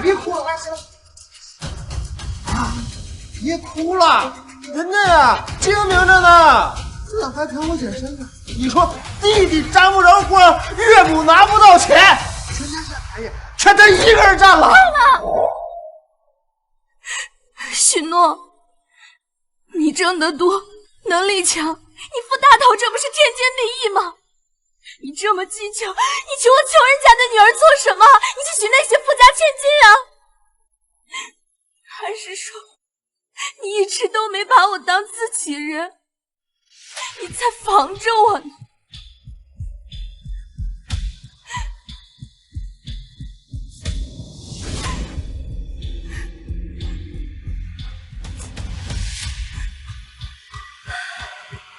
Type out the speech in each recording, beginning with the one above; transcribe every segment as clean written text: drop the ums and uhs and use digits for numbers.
别哭了，行了。啊，别哭了，人家呀精明着呢。这还看我这身子？你说弟弟沾不着锅，岳母拿不到钱，全家是哎呀，全他一个人占了。许诺，你挣得多，能力强，你富大头，这不是天经地义吗？你这么计较，你娶我穷人家的女儿做什么？你去娶那些富家千金啊？还是说，你一直都没把我当自己人，你在防着我呢？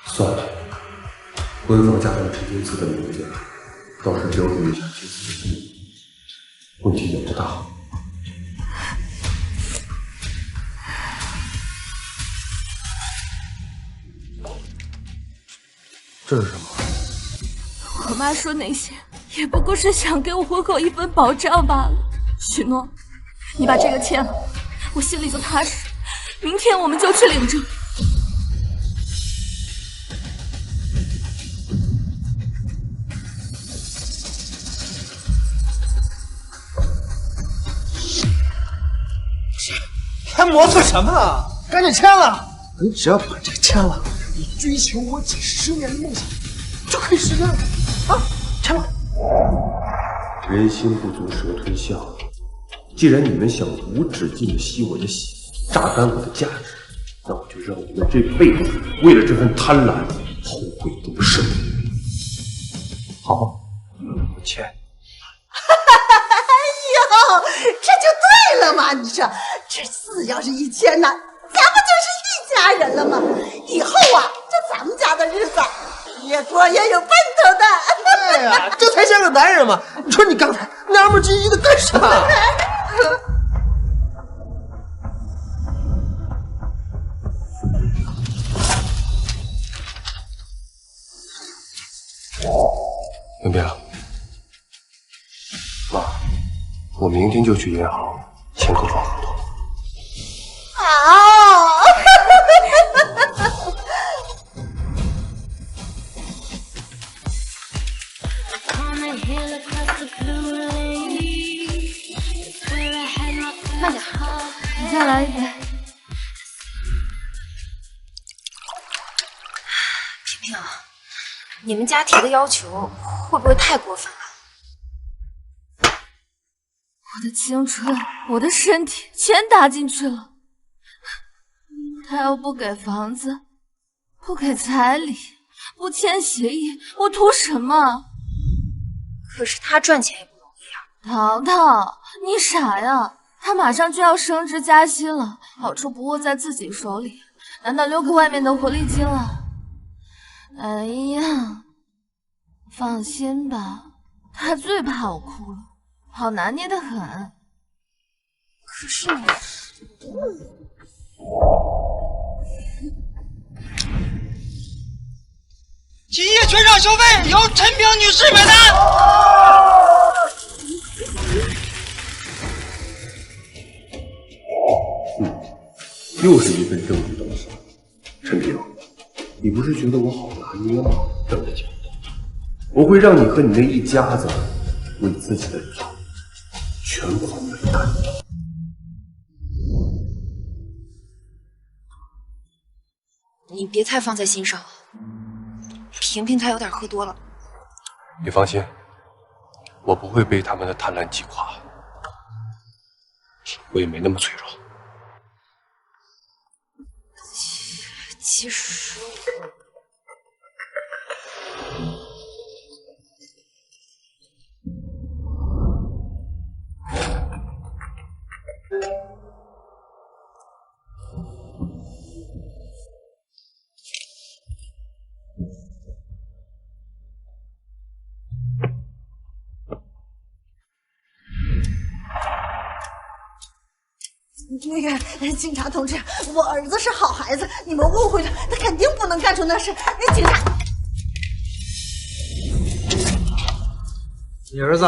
算了，婚房加上陈金次的名字，倒是标注一下金次的问题也不大。这是什么？我妈说那些也不过是想给我活口一份保障罢了。许诺，你把这个签了，我心里就踏实。明天我们就去领证。还磨蹭什么啊？赶紧签了！你只要把这个签了，你追求我几10年的梦想就可以实现了啊！签了。人心不足蛇吞象。既然你们想无止境的吸我的血，榨干我的价值，那我就让你们这辈子为了这份贪婪后悔终生。好，我签。哎呦，这就对了嘛！你说这字要是一签呢，咱不就是一家人了吗？以后啊，这咱们家的日子越过越有奔头的。对呀，这才像个男人嘛！你说你刚才娘们唧唧的干啥？冰冰，妈，我明天就去银行签购房合同。好。慢点，你再来一杯。萍萍，你们家提的要求会不会太过分了？我的青春，我的身体全搭进去了。他要不给房子，不给彩礼，不签协议，我图什么？可是他赚钱也不容易啊！淘淘，你傻呀？他马上就要升职加薪了，好处不握在自己手里，难道留给外面的狐狸精了？哎呀，放心吧，他最怕我哭了，好拿捏得很。可是你，今夜全场消费由陈萍女士买单。又是一份证据到手。陈萍，你不是觉得我好拿捏吗？这么久，我会让你和你那一家子为自己的理想全款买单。你别太放在心上。萍萍她有点喝多了。你放心，我不会被他们的贪婪击垮，我也没那么脆弱。其实那个警察同志，我儿子是好孩子，你们误会了，他肯定不能干出那事。那警察，你儿子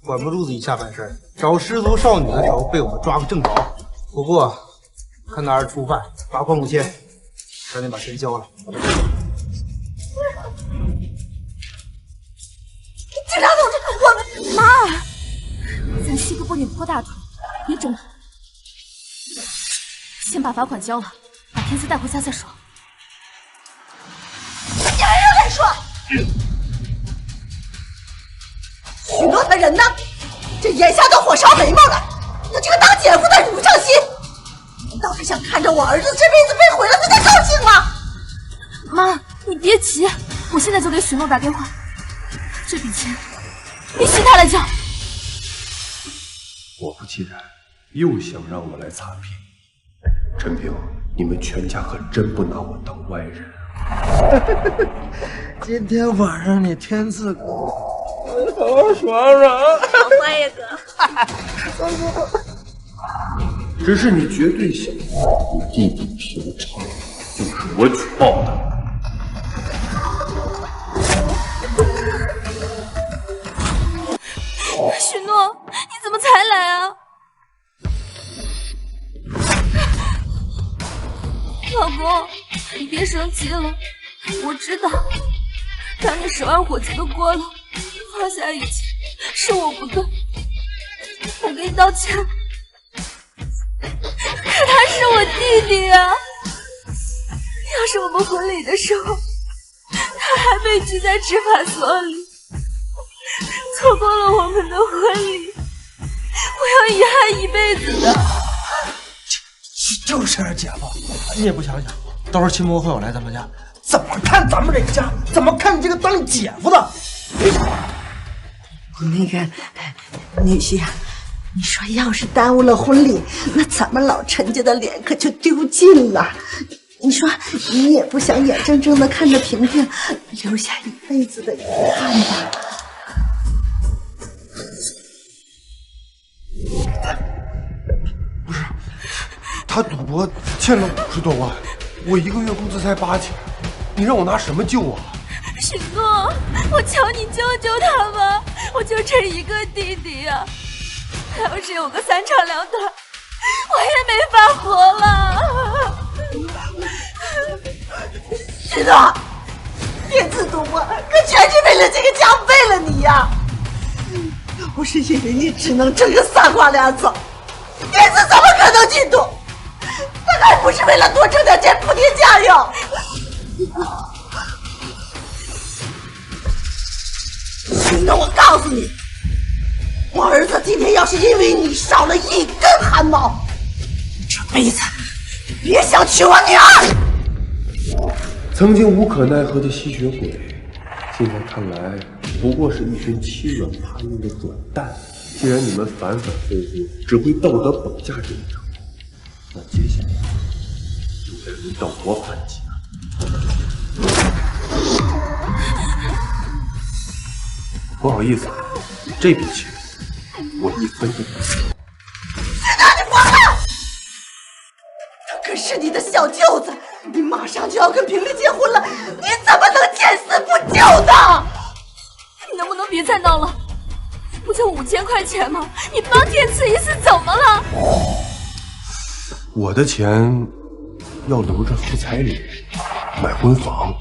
管不住自己下半身，找失足少女的时候被我们抓个正着。不过看他是初犯，罚款5000，赶紧把钱交了。警察同志，我们妈，咱西哥不拧破大腿，别争了，先把罚款交了，把天赐带回家再说。你还让人说？许诺他人呢？这眼下都火烧眉毛了，那这个当姐夫的乳上心，难道是想看着我儿子这辈子被毁了，他才高兴吗？妈，你别急，我现在就给许诺打电话，这笔钱必须他来交。果不其然，又想让我来擦屁。陈平，你们全家可真不拿我当外人。今天晚上你天赐给我好好爽爽。好欢迎哥。只是你绝对想你弟弟平常就是我举报的。许诺，你怎么才来啊？老公，你别生气了，我知道，让你10万火急的锅了，放下一切，是我不对，我给你道歉。可他是我弟弟啊！要是我们婚礼的时候，他还被拘在执法所里，错过了我们的婚礼，我要遗憾一辈子的。就是啊，姐夫，你也不想想，到时候亲朋好友来咱们家，怎么看咱们这个家？怎么看你这个当你姐夫的？那个女婿啊，你说要是耽误了婚礼，那咱们老陈家的脸可就丢尽了。你说你也不想眼睁睁的看着萍萍留下一辈子的遗憾吧？他赌博欠了50多万，我1个月工资才8000，你让我拿什么救啊？许诺，我求你救救他吧，我就这一个弟弟呀、他要是有个3长2短，我也没法活了。许诺，天赐赌博可全是为了这个家，为了你呀！要是因为你只能挣个3花2枣，天赐怎么可能进赌？他还不是为了多挣点钱补贴家用。许诺，我告诉你，我儿子今天要是因为你少了1根汗毛，这辈子别想娶我女儿。曾经无可奈何的吸血鬼，现在看来不过是一根欺软怕硬的软蛋。既然你们反反复复只会道德绑架这一招，那接下来就该轮到我反击了。不好意思，这笔钱我1分都不欠。那你疯了！他可是你的小舅子，你马上就要跟萍萍结婚了，你怎么能见死不救呢？你能不能别再闹了？不就5000块钱吗？你帮天赐一次怎么了？我的钱要留着付彩礼、买婚房，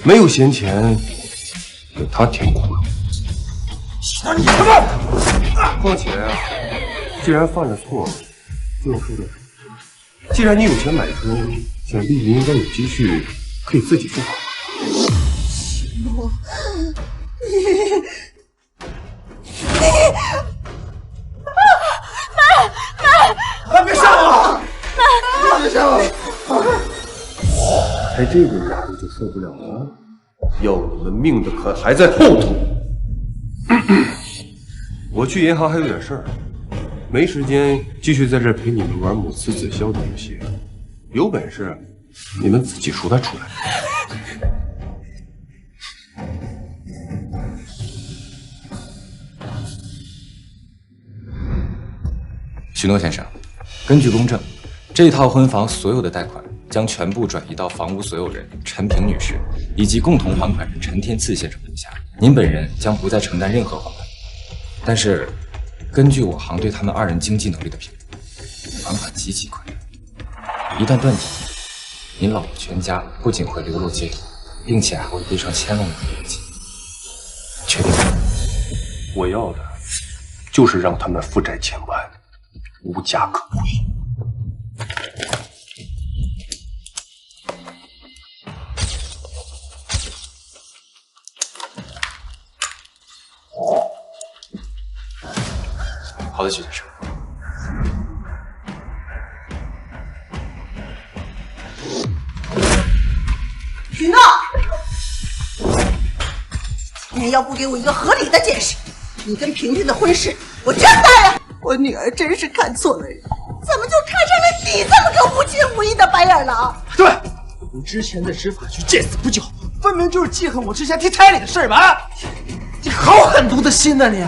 没有闲钱给他填窟窿。那你什么？况且啊，既然犯了错，就要受点惩罚。既然你有钱买车，想必你应该有积蓄，可以自己付好。妈，别杀我！妈，别杀我！才这个压力就受不了了？要你们命的可还在后头。我去银行还有点事儿，没时间继续在这儿陪你们玩母慈子孝的游戏。有本事你们自己赎他出来。许诺先生，根据公证，这套婚房所有的贷款将全部转移到房屋所有人陈萍女士以及共同还款人陈天赐先生名下，您本人将不再承担任何还款。但是根据我行对他们2人经济能力的评估，还款极其困难。一旦断体，您老婆全家不仅会流落街头，并且还会背上1000万元的赔金。确定吗？我要的就是让他们负债千万，无家可归。好的，许先生。许诺，你要不给我一个合理的解释，你跟萍萍的婚事我真答应。我女儿真是看错了人，怎么就看上了你这么个无情无义的白眼狼？对，你之前的执法局见死不救，分明就是记恨我之前提彩礼的事吧？啊，你好狠毒的心呐你！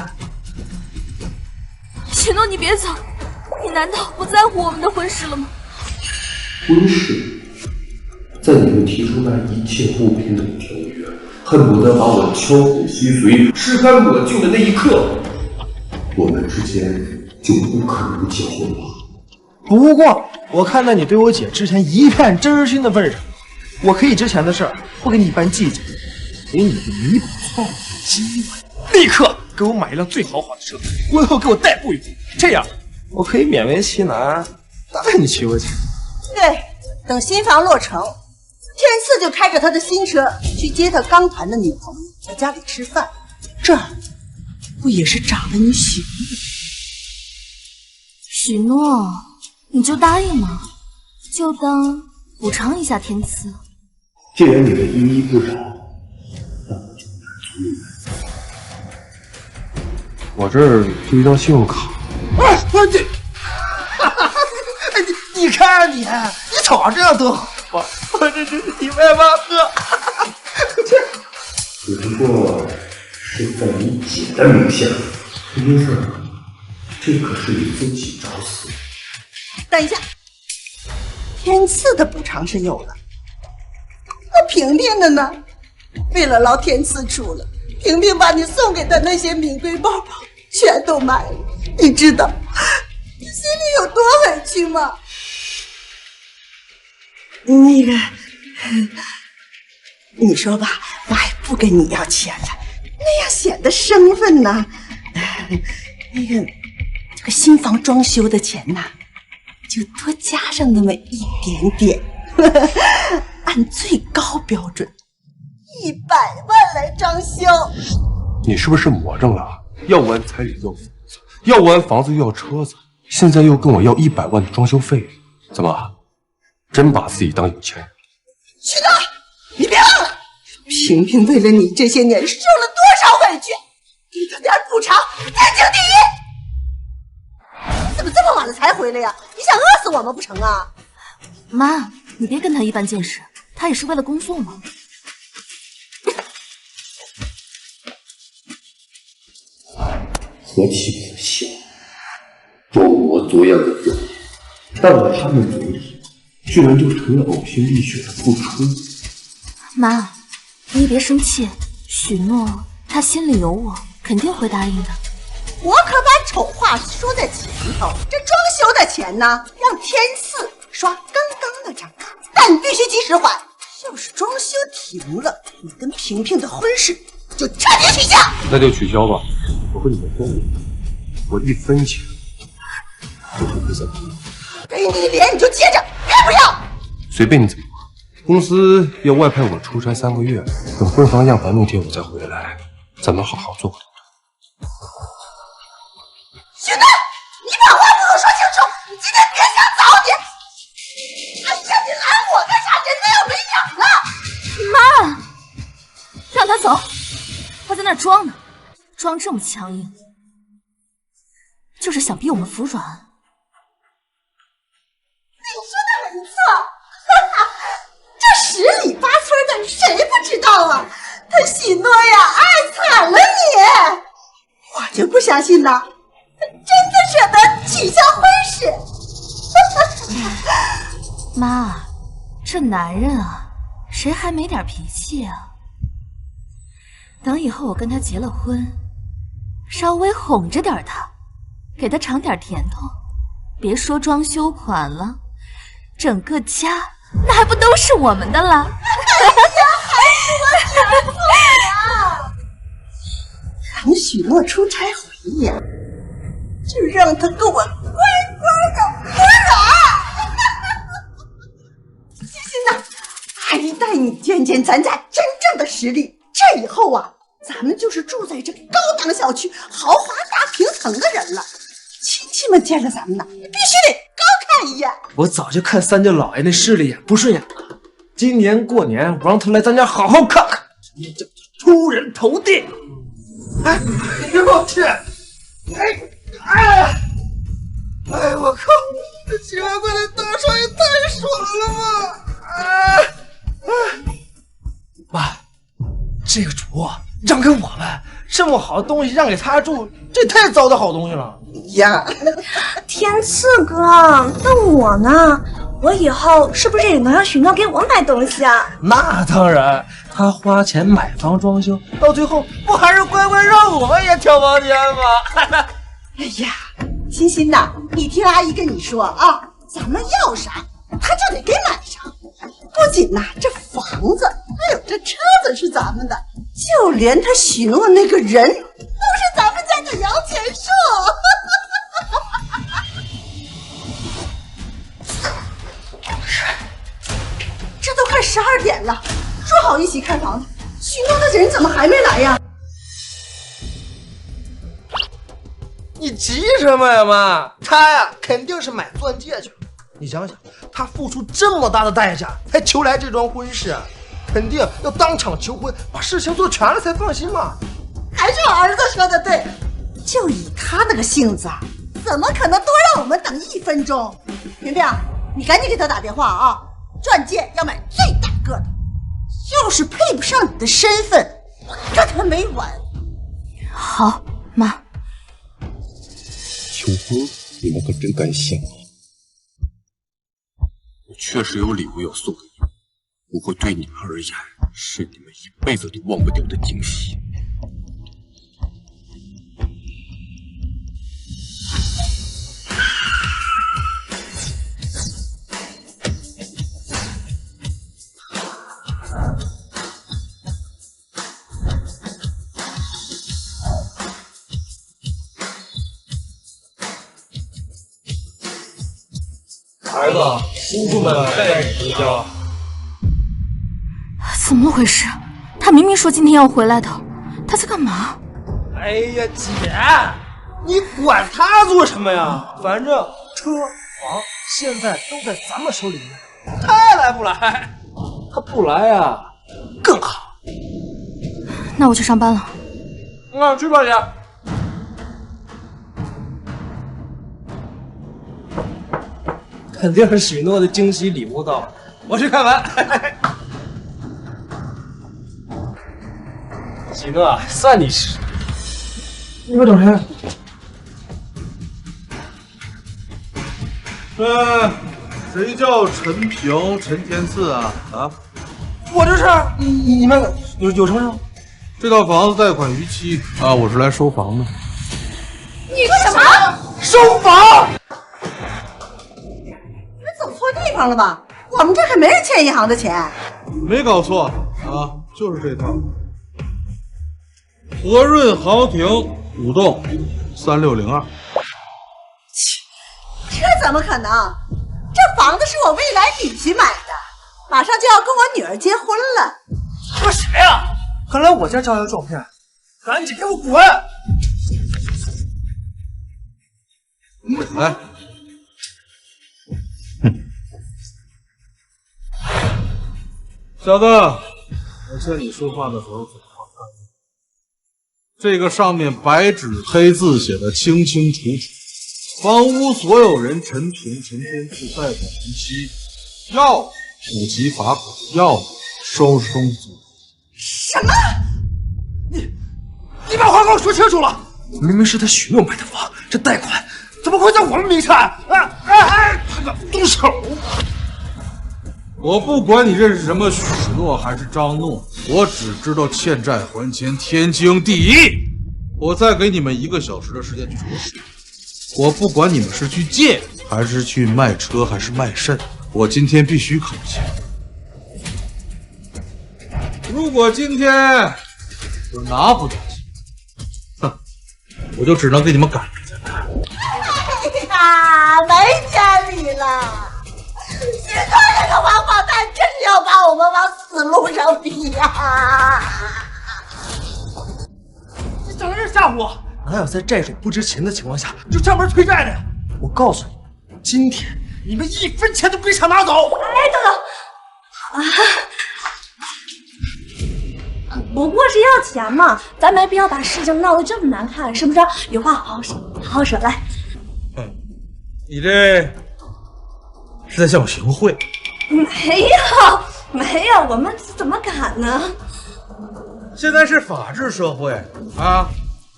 许诺，你别走，你难道不在乎我们的婚事了吗？婚事，在你们提出那一切不平等条约，恨不得把我敲骨吸髓、吃干抹净的那一刻，我们之间就不可能结婚了。不过我看在你对我姐之前一片真心的份上，我可以之前的事儿不跟你一般计较，给你个弥补错误的机会，立刻给我买一辆最豪华的车，婚后给我代步一回，这样我可以勉为其难带你娶我姐。对，等新房落成，天赐就开着他的新车去接他刚谈的女朋友来家里吃饭，这不也是长了你许诺的？许诺，你就答应嘛，就当补偿一下天赐。既然你们依依不饶，那我就满足你们。我这儿有一张信用卡。你看你瞅这样多好啊！我这是100万个。只不过是在你姐的名下，没事，这可是你自己找死。等一下，天赐的补偿是有了，那萍萍的呢？为了捞天赐出了，萍萍把你送给她那些名贵包包全都买了，你知道你心里有多委屈吗？那个，你说吧，妈也不跟你要钱了，那样显得生分呐。那个，这个新房装修的钱呐，就多加上那么一点点，按最高标准100万来装修。你是不是魔怔了？要完彩礼要房子，要完房子又要车子，现在又跟我要100万的装修费，怎么？真把自己当有钱人？许诺，你别忘了，萍萍为了你这些年受了多少委屈，给她点补偿，天经地义。你怎么这么晚了才回来呀？你想饿死我们不成啊？妈，你别跟他一般见识，他也是为了工作嘛。何其可笑！装模作样的人，到了他们嘴里，居然就成了呕心沥血的付出。妈，你也别生气，许诺他心里有我，肯定会答应的。我可把丑话说在前头，这装修的钱呢，让天赐刷刚刚那张卡，但你必须及时还。要是装修停了，你跟萍萍的婚事就彻底取消。那就取消吧，我和你们说，我1分钱都不会再给你。给你脸你就接着，别不要。随便你怎么玩。公司要外派我出差3个月，等婚房样板弄铁我再回来，咱们好好做个头。许诺，你把话给我说清楚，你今天别想走你！还叫你拦我干啥？人都要没影了！妈，让他走，他在那儿装呢，装这么强硬，就是想逼我们服软。你说的没错，哈哈，这10里8村的谁不知道啊？他许诺呀，爱惨了你！我就不相信呢，他真的舍得取消婚事。妈，这男人啊，谁还没点脾气啊？等以后我跟他结了婚，稍微哄着点他，给他尝点甜头。别说装修款了，整个家那还不都是我们的了？让许诺出差回呀，就让他给我乖乖的服软。欣欣呐，阿姨带你见见咱家真正的实力。这以后啊，咱们就是住在这高档小区、豪华大平层的人了。亲戚们见了咱们呢，必须得高看一眼。我早就看三舅老爷那势利眼不顺眼了，今年过年我让他来咱家好好看看，你这出人头地！哎，我去！哎，我靠！这奇怪怪的大少爷太爽了吧！妈，这个主让给我们，这么好的东西让给他住，这也太糟的好东西了呀！天赐哥，那我呢？我以后是不是也能让许诺给我买东西啊？那当然，他花钱买房装修，到最后不还是乖乖让我们也挑房间吗？哎呀，欣欣呐，你听阿姨跟你说啊，咱们要啥，他就得给买啥。不仅呐，这房子还有这车子是咱们的，就连他许诺那个人都是咱们家的摇钱树。这都快12点了，说好一起看房子，许诺的人怎么还没来呀？你急什么呀，妈？他呀，肯定是买钻戒去了。你想想，他付出这么大的代价才求来这桩婚事，肯定要当场求婚，把事情做全了才放心嘛。还是我儿子说的对，就以他那个性子，怎么可能多让我们等1分钟？萍萍，你赶紧给他打电话啊！钻戒要买最大个的，要是配不上你的身份，我跟他没完。好，妈。求婚，你们可真敢想啊！我确实有礼物要送给你们，不过对你们而言，是你们一辈子都忘不掉的惊喜。孩子，叔叔们带你回家。怎么回事？他明明说今天要回来的，他在干嘛？哎呀，姐，你管他做什么呀？反正车房现在都在咱们手里面，他来不来？他不来呀，更好。那我去上班了。那去吧，姐。肯定是许诺的惊喜礼物到了，我去看完。许诺，算你是。你们找谁？谁叫陈平、陈天赐啊？啊，我就是。你们有什么事？这套房子贷款逾期啊，我是来收房的。你说什么？收房？走错地方了吧？我们这可没人欠银行的钱。没搞错啊，就是这套。和润豪庭5栋3602。这怎么可能？这房子是我未来女婿买的，马上就要跟我女儿结婚了。说谁呀？还来我家招摇撞骗！赶紧给我滚！来。小子，我劝你说话的时候嘴好看一点。这个上面白纸黑字写的清清楚楚，房屋所有人陈平、陈天赐贷款逾期，要补齐罚款，要收租。什么？你把话给我说清楚了！明明是他许诺买的房，这贷款怎么会在我们名下？他敢动手！我不管你认识什么许诺还是张诺，我只知道欠债还钱天经地义。我再给你们1个小时的时间去处理。我不管你们是去借，还是去卖车，还是卖肾，我今天必须考钱。如果今天我拿不到钱，哼，我就只能给你们赶着再看。哎呀，没见你了！你看这个王八蛋，真要把我们往死路上逼呀！你整日吓唬我，哪有在债主不知情的情况下就上门催债的呀？我告诉你，今天你们1分钱都别想拿走！哎，等等，不过是要钱嘛，咱没必要把事情闹得这么难看，是不是？有话好好说，好好说，来。你这是在向我行贿？没有，我们怎么敢呢？现在是法治社会啊，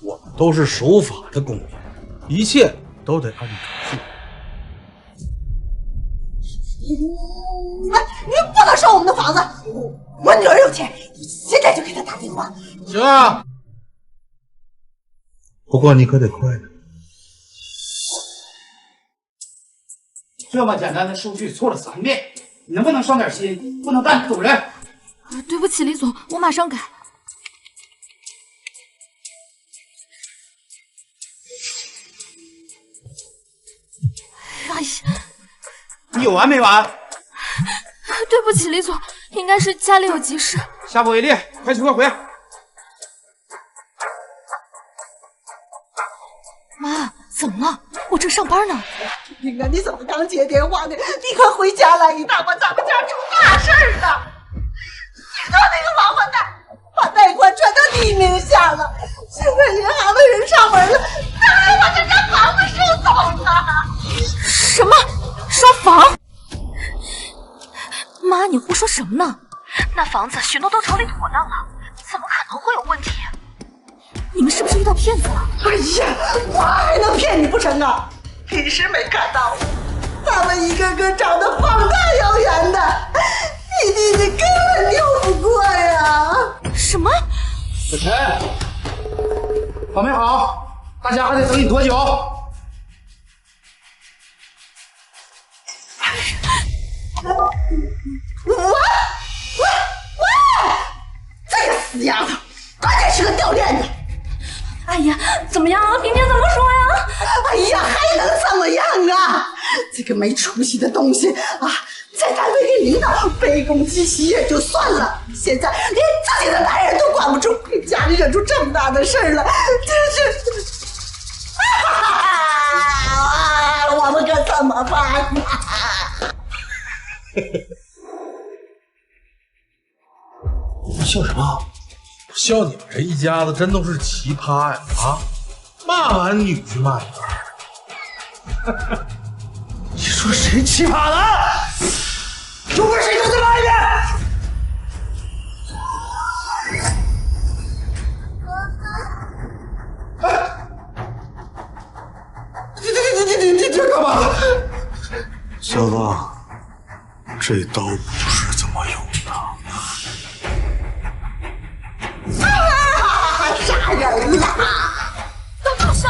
我们都是守法的公民，一切都得按程序。你不能收我们的房子！我女儿有钱，你现在就给她打电话。行啊，不过你可得快点。这么简单的数据错了3遍，你能不能伤点心？不能当主人。对不起，李总，我马上改。哎呀，你有完没完？对不起，李总，应该是家里有急事。下不为例，快去快回。妈，怎么了？我正上班呢。平安，你怎么刚接电话呢？你快回家来一趟吧，咱们家出大事了！你说那个王八蛋把贷款转到你名下了，现在银行的人上门了，当然把这家房子收走了。什么？收房？妈，你胡说什么呢？那房子许诺都处理妥当了，怎么可能会有问题？你们是不是遇到骗子了？哎呀，我还能骗你不成啊？平时没看到他们一个个长得膀大腰圆的，你弟弟根本拗不过呀！什么？小陈，准备好，大家还得等你多久？喂！这个死丫头，关键是个掉链子。哎呀，怎么样啊？萍萍怎么说呀？哎呀，还能怎么样啊？这个没出息的东西啊，在单位给领导卑躬屈膝也就算了，现在连自己的男人都管不住，给家里惹出这么大的事儿了，真是……我们可怎么办呢？笑什么？笑你们这一家子真都是奇葩呀！啊，骂俺女婿骂你儿。你说谁奇葩了？有本事你就再来一遍！你这干嘛？小子，这刀不是这么用的。杀人了！都住手！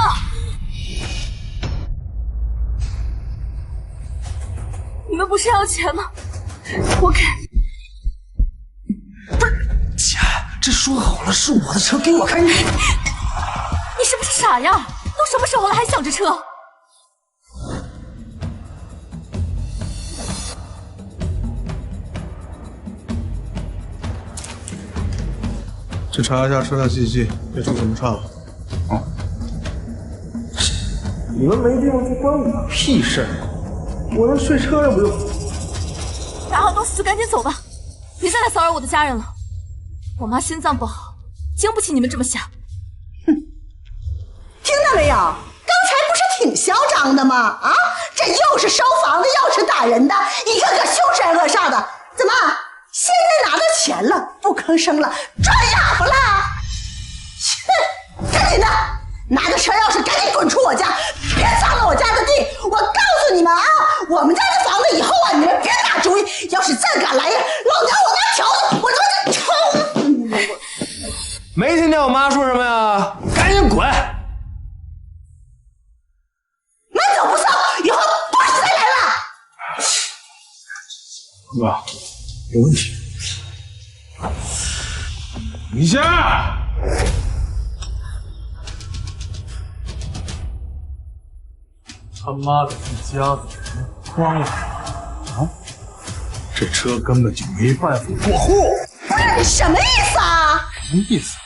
你们不是要钱吗？我给。不是钱，这说好了是我的车，给我开。你是不是傻呀？都什么时候了还想着车？去查一下车辆信息，别出什么岔子。你们没地方去关我屁事！我连睡车也不用。打好东西就赶紧走吧，别再来骚扰我的家人了。我妈心脏不好，经不起你们这么想。哼，听到没有？刚才不是挺嚣张的吗？啊，这又是收房子，又是打人的，一个个凶神恶煞的，怎么？现在拿到钱了，不吭声了，装哑巴了？哼，赶紧的，拿着车钥匙赶紧滚出我家，别脏了我家的地！我告诉你们啊，我们家的房子以后啊，你们别打主意，要是再敢来呀，老娘我拿条子我他妈就抽死你们！没听见我妈说什么呀？赶紧滚！哥，有问题。等一下。他妈的，一家子人光了啊！这车根本就没办法过户。不是你什么意思啊？什么意思？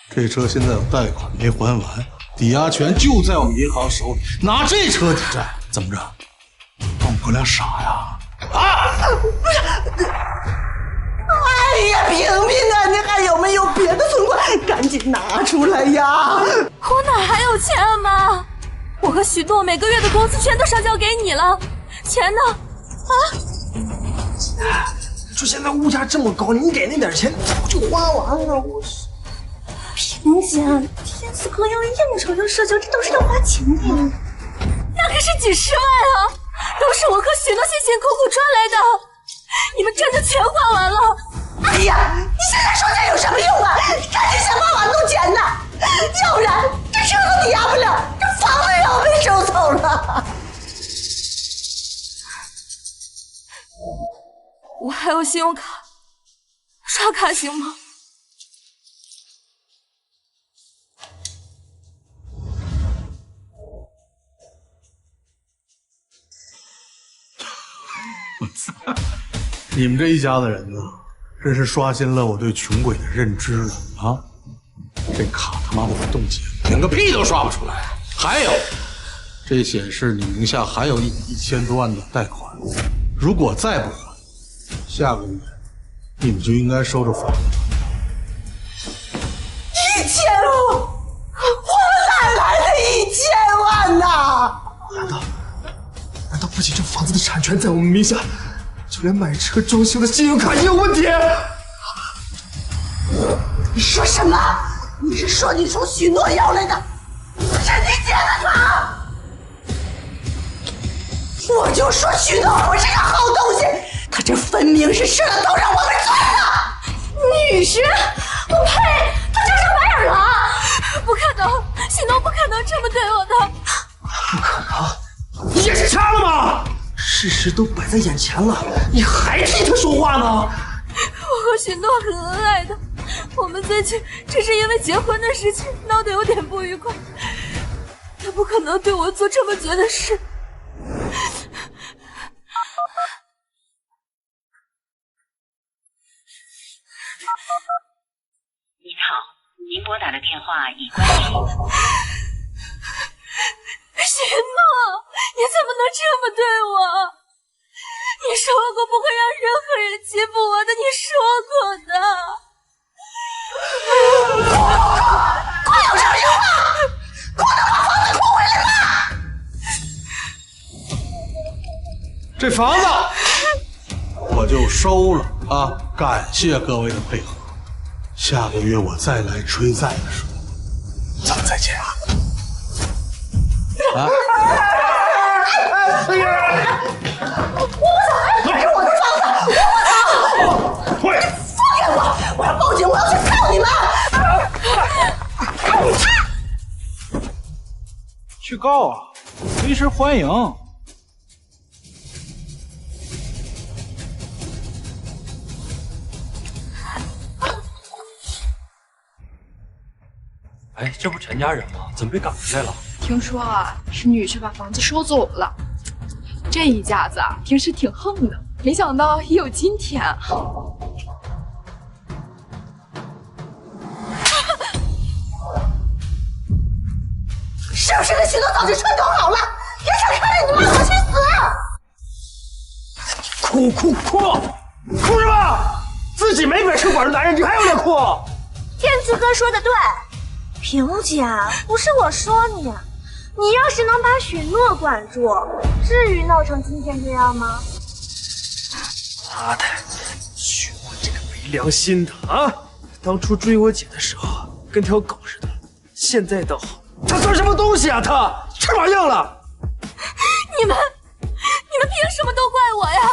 这车现在有贷款没还完，抵押权就在我们银行手里，拿这车抵债，怎么着？当我们哥俩傻呀？啊！不是。哎呀，萍萍啊，你还有没有别的存款？赶紧拿出来呀！我哪还有钱啊，妈？我和许诺每个月的工资全都上交给你了，钱呢？啊？说现在物价这么高，你给那点钱早就花完了。萍姐，天赐哥要应酬要社交，这都是要花钱的呀。那可是几十万啊，都是我和许诺辛辛苦苦赚来的，你们真的全花完了。哎呀，你现在说这有什么用啊？你赶紧想办法弄钱呐，要不然这车都抵押不了，这房子也要被收走了。我还有信用卡，刷卡行吗？我操！你们这一家子人呢，真是刷新了我对穷鬼的认知了啊！这卡他妈的不冻结，连个屁都刷不出来。还有，这显示你名下还有1000多万的贷款，如果再不还，下个月你们就应该收着房子。1000万，我哪来的1000万呐？难道不仅这房子的产权在我们名下，就连买车装修的信用卡也有问题？你说什么？你是说你从许诺要来的，是你借的卡？我就说许诺不是个好东西，他这分明是吃了都让我们罪了。女婿，我呸！他就是白眼狼，不可能，许诺不可能这么对我的。不可能，你眼睛瞎了吗？事实都摆在眼前了，你还替他说话呢？我和许诺很恩爱的，我们最近只是因为结婚的事情闹得有点不愉快，他不可能对我做这么绝的事。您好，您拨打的电话已关机。许诺，你怎么能这么对我？你说过不会让任何人欺负我的，你说过的。哭有什么用啊？哭能把房子哭回来吗？这房子我就收了啊！感谢各位的配合。下个月我再来追债的时候，咱们再见啊！啊！我不走，这是我的房子，我不走！退！放开我！我要报警，我要去告你们！去告啊！随时欢迎。哎，这不陈家人吗？怎么被赶回来了？听说啊，是女婿把房子收走了。这一家子啊，平时挺横的，没想到也有今天。是不是跟许诺早就串通好了？眼瞅看着你妈我去死！哭哭哭！哭什么？自己没本事管着男人，你还有脸哭？天赐哥说的对，萍姐，不是我说你，你要是能把许诺管住，至于闹成今天这样吗？妈的，许诺这个没良心的啊！当初追我姐的时候跟条狗似的，现在倒好，他算什么东西啊？他翅膀硬了！你们凭什么都怪我呀？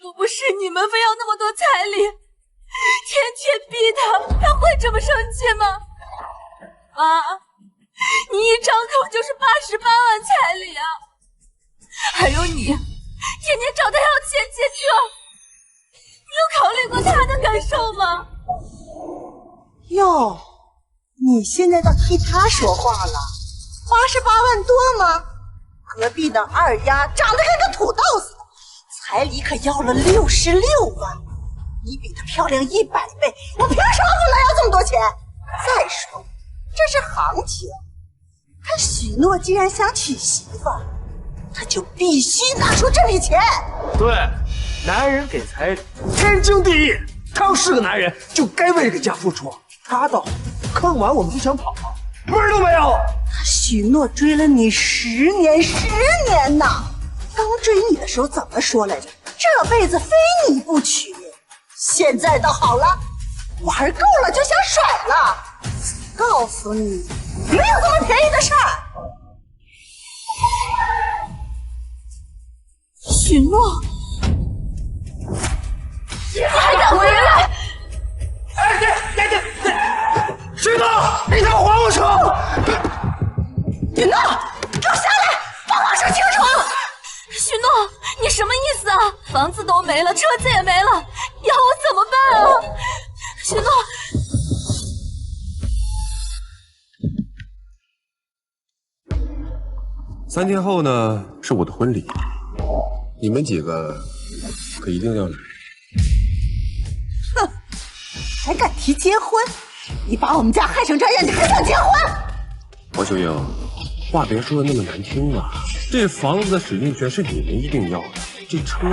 若不是你们非要那么多彩礼，天天逼他会这么生气吗？啊，你一张口就是88万彩礼啊！还有你天天找他要钱解救，你有考虑过他的感受吗？哟，你现在倒替他说话了，88万多吗？隔壁那二丫长得跟个土豆似的，彩礼可要了66万，你比她漂亮100倍，我凭什么不能要这么多钱？再说，这是行情，他许诺既然想娶媳妇儿，他就必须拿出这笔钱。对，男人给彩礼天经地义，他要是个男人，就该为这个家付出。他倒坑完我们就想跑，门儿都没有。他许诺追了你10年呐！刚追你的时候怎么说来着？这辈子非你不娶。现在倒好了，玩够了就想甩了。告诉你，没有这么便宜的事儿。许诺，你还敢回来？许诺，你想还我车？许诺，给我下来，把话说清楚。许诺，你什么意思啊？房子都没了，车子也没了，要我怎么办啊？许诺。3天后呢，是我的婚礼，你们几个可一定要来。哼，还敢提结婚？你把我们家害成这样，你还想结婚？王秀英，话别说的那么难听啊！这房子的使用权是你们一定要的，这车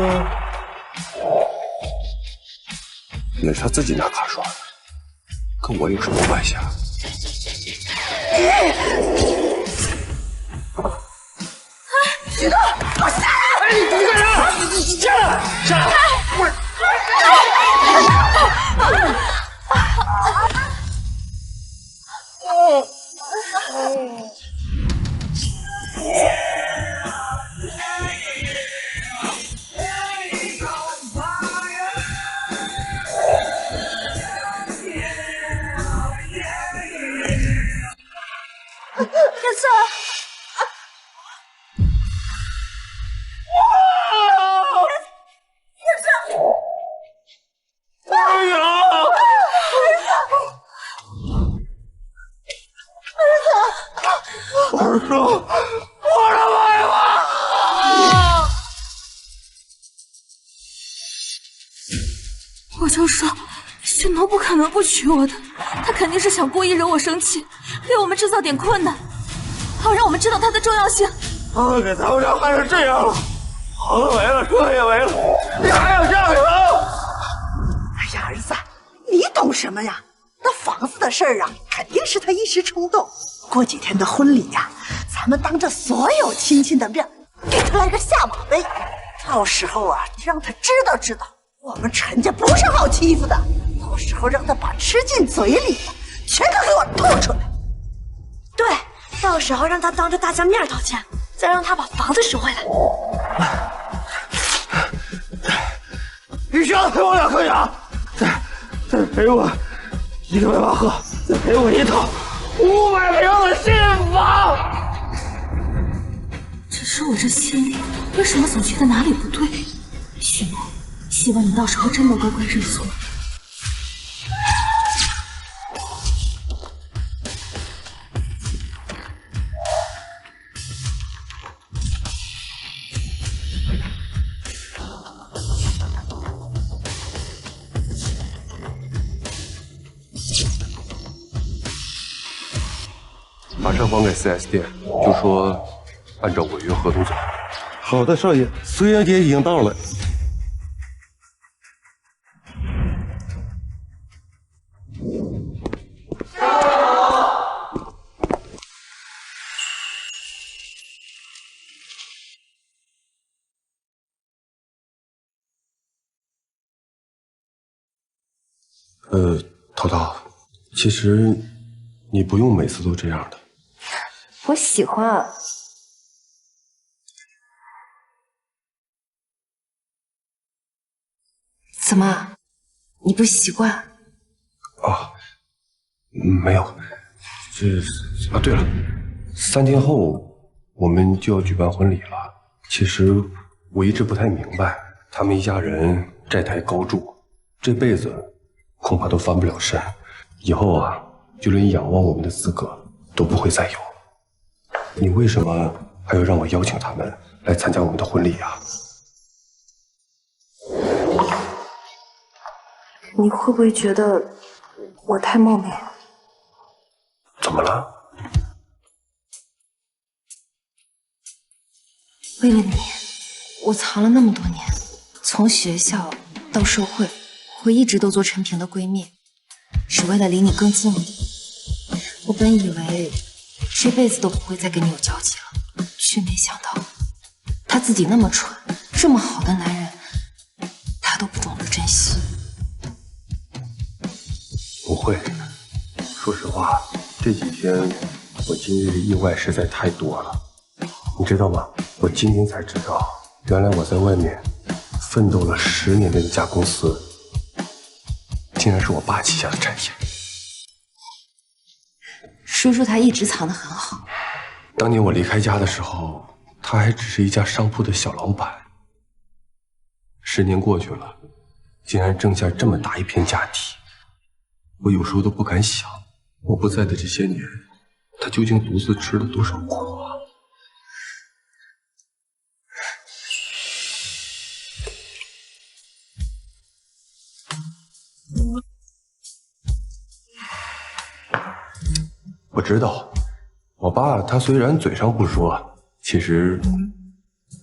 也是他自己拿卡刷的，跟我有什么关系啊？许诺，给我下来！你干啥？你下来！下来！我。天色。儿子，我的妈呀！我就说，许诺不可能不娶我的，他肯定是想故意惹我生气，给我们制造点困难，好让我们知道他的重要性。他给咱们家害成这样了，房子没了，车也没了，你还要嫁给他？哎呀，儿子，你懂什么呀？那房子的事儿啊，肯定是他一时冲动。过几天的婚礼呀，咱们当着所有亲戚的面，给他来个下马威。到时候啊，让他知道我们陈家不是好欺负的。到时候让他把吃进嘴里的全都给我吐出来。对，到时候让他当着大家面道歉，再让他把房子收回来。你需要赔我2颗牙，再赔我1个100赫，再赔我一套500平的新房。只是我这心里为什么总觉得哪里不对？许诺，希望你到时候真的乖乖认错。把车还给4S店，就说按照违约合同走。好的，少爷，苏英姐已经到了。淘淘，其实你不用每次都这样的。我喜欢。怎么，你不习惯？啊，没有，对了，3天后我们就要举办婚礼了。其实我一直不太明白，他们一家人债台高筑，这辈子恐怕都翻不了身，以后啊，就连仰望我们的资格都不会再有。你为什么还要让我邀请他们来参加我们的婚礼啊？你会不会觉得我太冒昧了？怎么了？为了你，我藏了那么多年，从学校到社会，我一直都做陈平的闺蜜，只为了离你更近一点。我本以为这辈子都不会再跟你有交集了，却没想到他自己那么蠢，这么好的男人，他都不懂得珍惜。不会，说实话，这几天我经历的意外实在太多了，你知道吗？我今天才知道，原来我在外面奋斗了10年的那家公司，竟然是我爸旗下的产业。叔叔他一直藏得很好。当年我离开家的时候，他还只是一家商铺的小老板。10年过去了，竟然挣下这么大一片家底，我有时候都不敢想，我不在的这些年，他究竟独自吃了多少苦啊！我知道，我爸他虽然嘴上不说，其实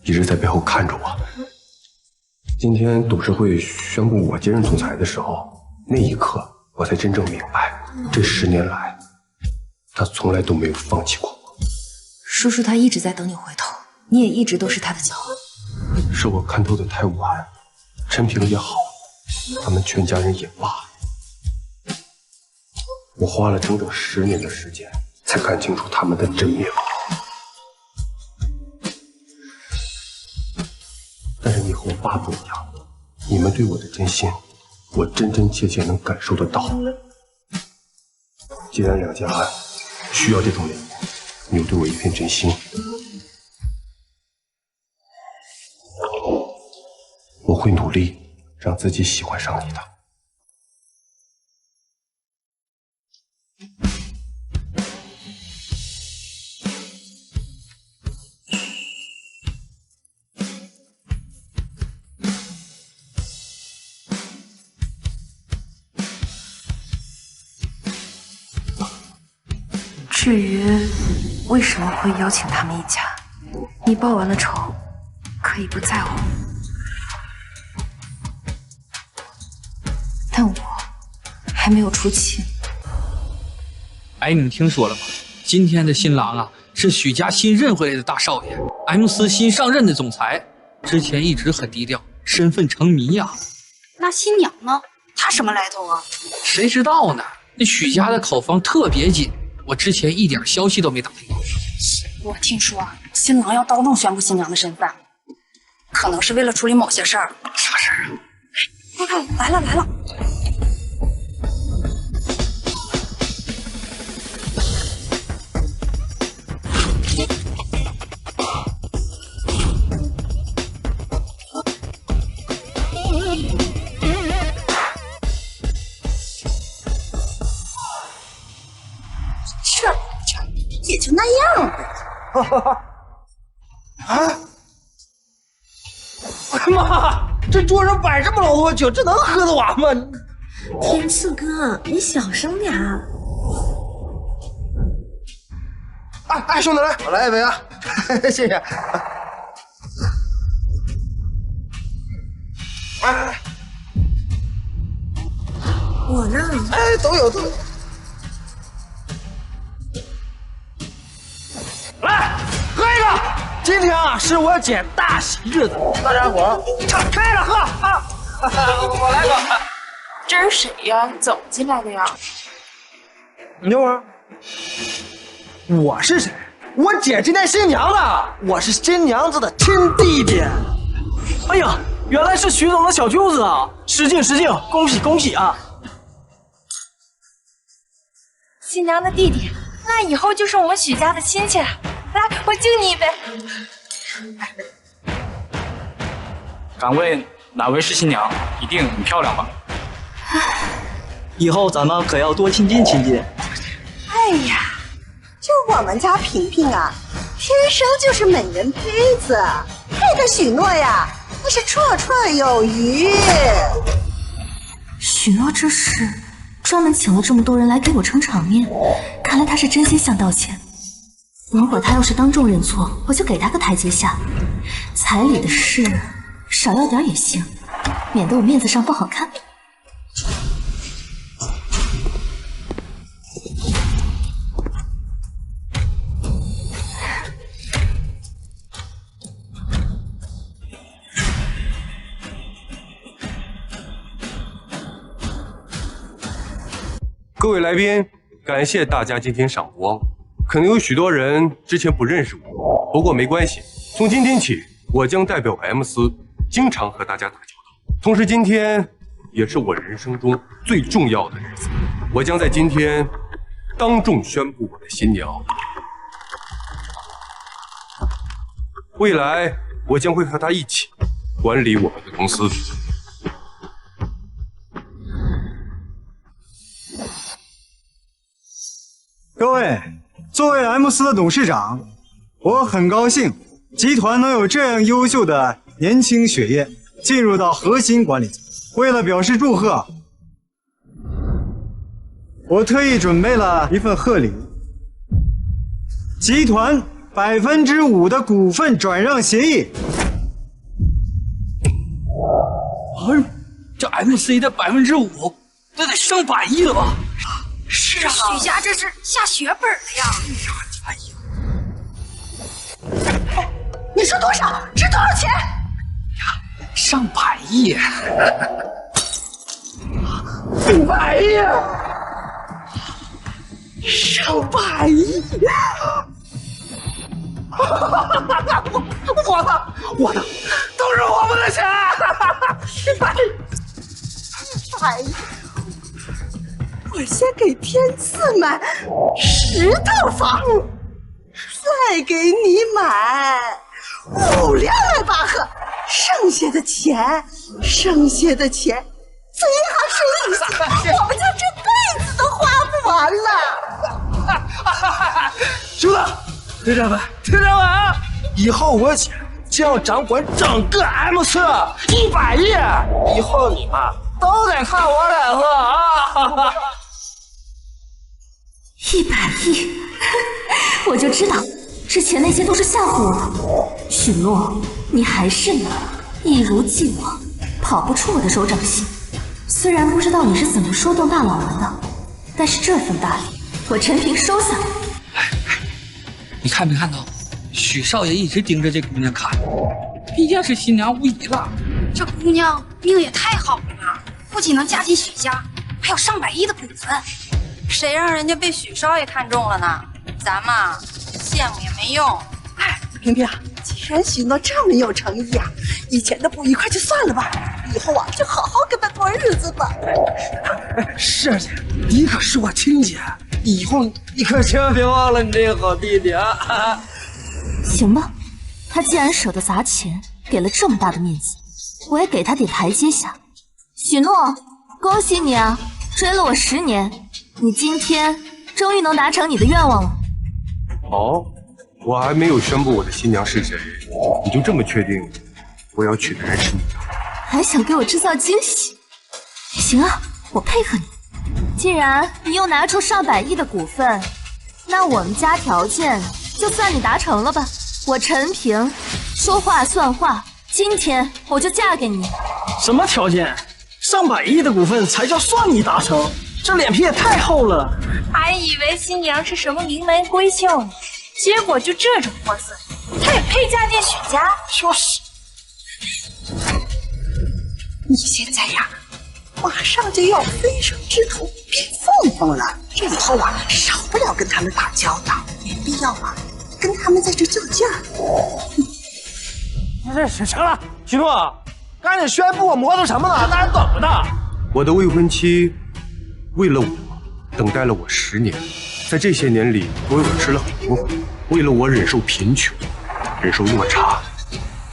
一直在背后看着我。今天董事会宣布我接任总裁的时候，那一刻我才真正明白，这10年来，他从来都没有放弃过我。叔叔他一直在等你回头，你也一直都是他的骄傲。是我看透的太晚，陈平也好，他们全家人也罢，我花了整整10年的时间，才看清楚他们的真面目。但是你和我爸不一样，你们对我的真心，我真真切切能感受得到。既然两家需要这种人，你又对我一片真心，我会努力让自己喜欢上你的。至于为什么会邀请他们一家，你报完了仇，可以不在乎，但我还没有出气。哎，你们听说了吗？今天的新郎啊，是许家新认回来的大少爷 ，M 司新上任的总裁。之前一直很低调，身份成谜呀。那新娘呢？她什么来头啊？谁知道呢？那许家的口风特别紧，我之前一点消息都没打听到。我听说新郎要当众宣布新娘的身份，可能是为了处理某些事儿。啥事儿啊？快看，来了来了！这也就那样呗。啊！我的妈！这桌上摆这么老多酒，这能喝得完吗？天赐哥，你小声点儿。哎，兄弟来，我来一杯啊！谢谢。哎，我呢？哎，都有都有。来，喝一个！今天啊，是我姐大喜日子，大家伙敞开了喝啊！我来个。这是谁呀？怎么进来的呀？你等会儿，我是谁？我姐今天新娘子，我是新娘子的亲弟弟。哎呀，原来是徐总的小舅子啊！失敬失敬，恭喜恭喜啊！新娘的弟弟，那以后就是我们许家的亲戚了。来，我敬你一杯。敢问哪位是新娘？一定很漂亮吧？以后咱们可要多亲近亲近。哎呀，就我们家萍萍啊，天生就是美人胚子，配的许诺呀，那是绰绰有余。许诺这是专门请了这么多人来给我撑场面，看来他是真心想道歉。如果他要是当众认错，我就给他个台阶下。彩礼的事少要点也行，免得我面子上不好看。各位来宾，感谢大家今天赏光。可能有许多人之前不认识我，不过没关系，从今天起，我将代表 M 司经常和大家打交道。同时，今天也是我人生中最重要的日子，我将在今天当众宣布我的新娘。未来，我将会和她一起管理我们的公司。各位，作为 M 司的董事长，我很高兴集团能有这样优秀的年轻血液进入到核心管理层。为了表示祝贺，我特意准备了一份贺礼，集团5%的股份转让协议。这 MC 的5%，这得上百亿了吧？是啊，许家这是下血本了呀！你说多少？值多少钱？上百亿！500亿！上百亿！我的，都是我们的钱！100亿！我先给天赐买10套房，再给你买5辆迈巴赫，剩下的钱在银行生利息，我们家这辈子都花不完了。兄弟，听着没啊？以后我姐将要掌管整个 M 司100亿，以后你们都得看我脸色啊！100亿，我就知道，之前那些都是吓唬我。许诺，你还是你，一如既往，跑不出我的手掌心。虽然不知道你是怎么说动大佬们的，但是这份大礼，我陈平收下。你看没看到，许少爷一直盯着这姑娘看，毕竟是新娘无疑了。这姑娘命也太好了吧，不仅能嫁进许家，还有上百亿的股份。谁让人家被许少爷看中了呢？咱们羡慕也没用。哎，萍萍，既然许诺这么有诚意啊，以前的不愉快就算了吧，以后啊就好好跟他过日子吧。是啊，姐，你可是我亲姐，以后你可千万别忘了你这个好弟弟啊！行吧，他既然舍得砸钱，给了这么大的面子，我也给他点台阶下。许诺，恭喜你啊，追了我10年。你今天终于能达成你的愿望了。哦，我还没有宣布我的新娘是谁，你就这么确定我要娶的人是你？还想给我制造惊喜？行啊，我配合你。既然你又拿出上百亿的股份，那我们家条件就算你达成了吧。我陈平说话算话，今天我就嫁给你。什么条件？上百亿的股份才叫算你达成？这脸皮也太厚了！还以为新娘是什么名门闺秀呢，结果就这种货色，她也配嫁进许家？就是。你现在呀，马上就要飞升之途变凤凰了，这以后啊，少不了跟他们打交道，没必要啊，跟他们在这较劲儿。成了，许诺，赶紧宣布，磨蹭什么呢？大人等着呢。我的未婚妻为了我等待了我10年，在这些年里，我吃了很多苦，为了我忍受贫穷，忍受落差，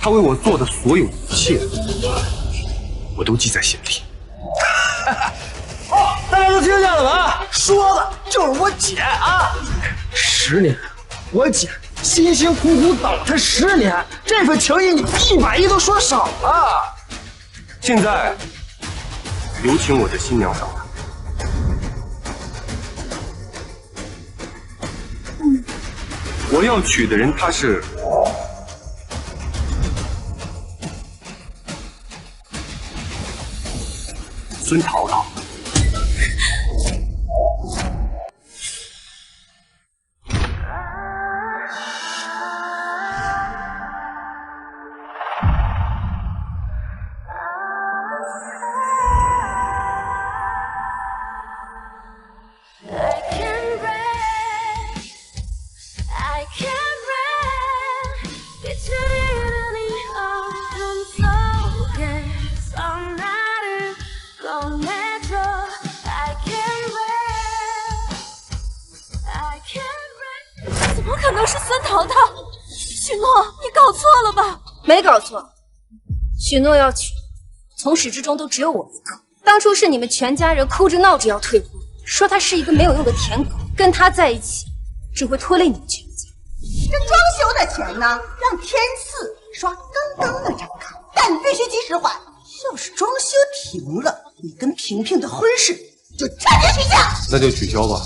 他为我做的所有一切，我都记在心里。大家都听见了吧？说的就是我姐啊！10年，我姐辛辛苦苦等了他10年，这份情谊你100亿都说少了。现在，有请我的新娘上台。我要娶的人，她是孙桃桃。怎么可能是孙桃桃？许诺，你搞错了吧？没搞错，许诺要娶，从始至终都只有我一个。当初是你们全家人哭着闹着要退婚，说他是一个没有用的舔狗，跟他在一起只会拖累你们全家。这装修的钱呢，让天赐刷刚刚的账卡，但你必须及时还。要是装修停了，你跟萍萍的婚事就彻底取消。那就取消吧。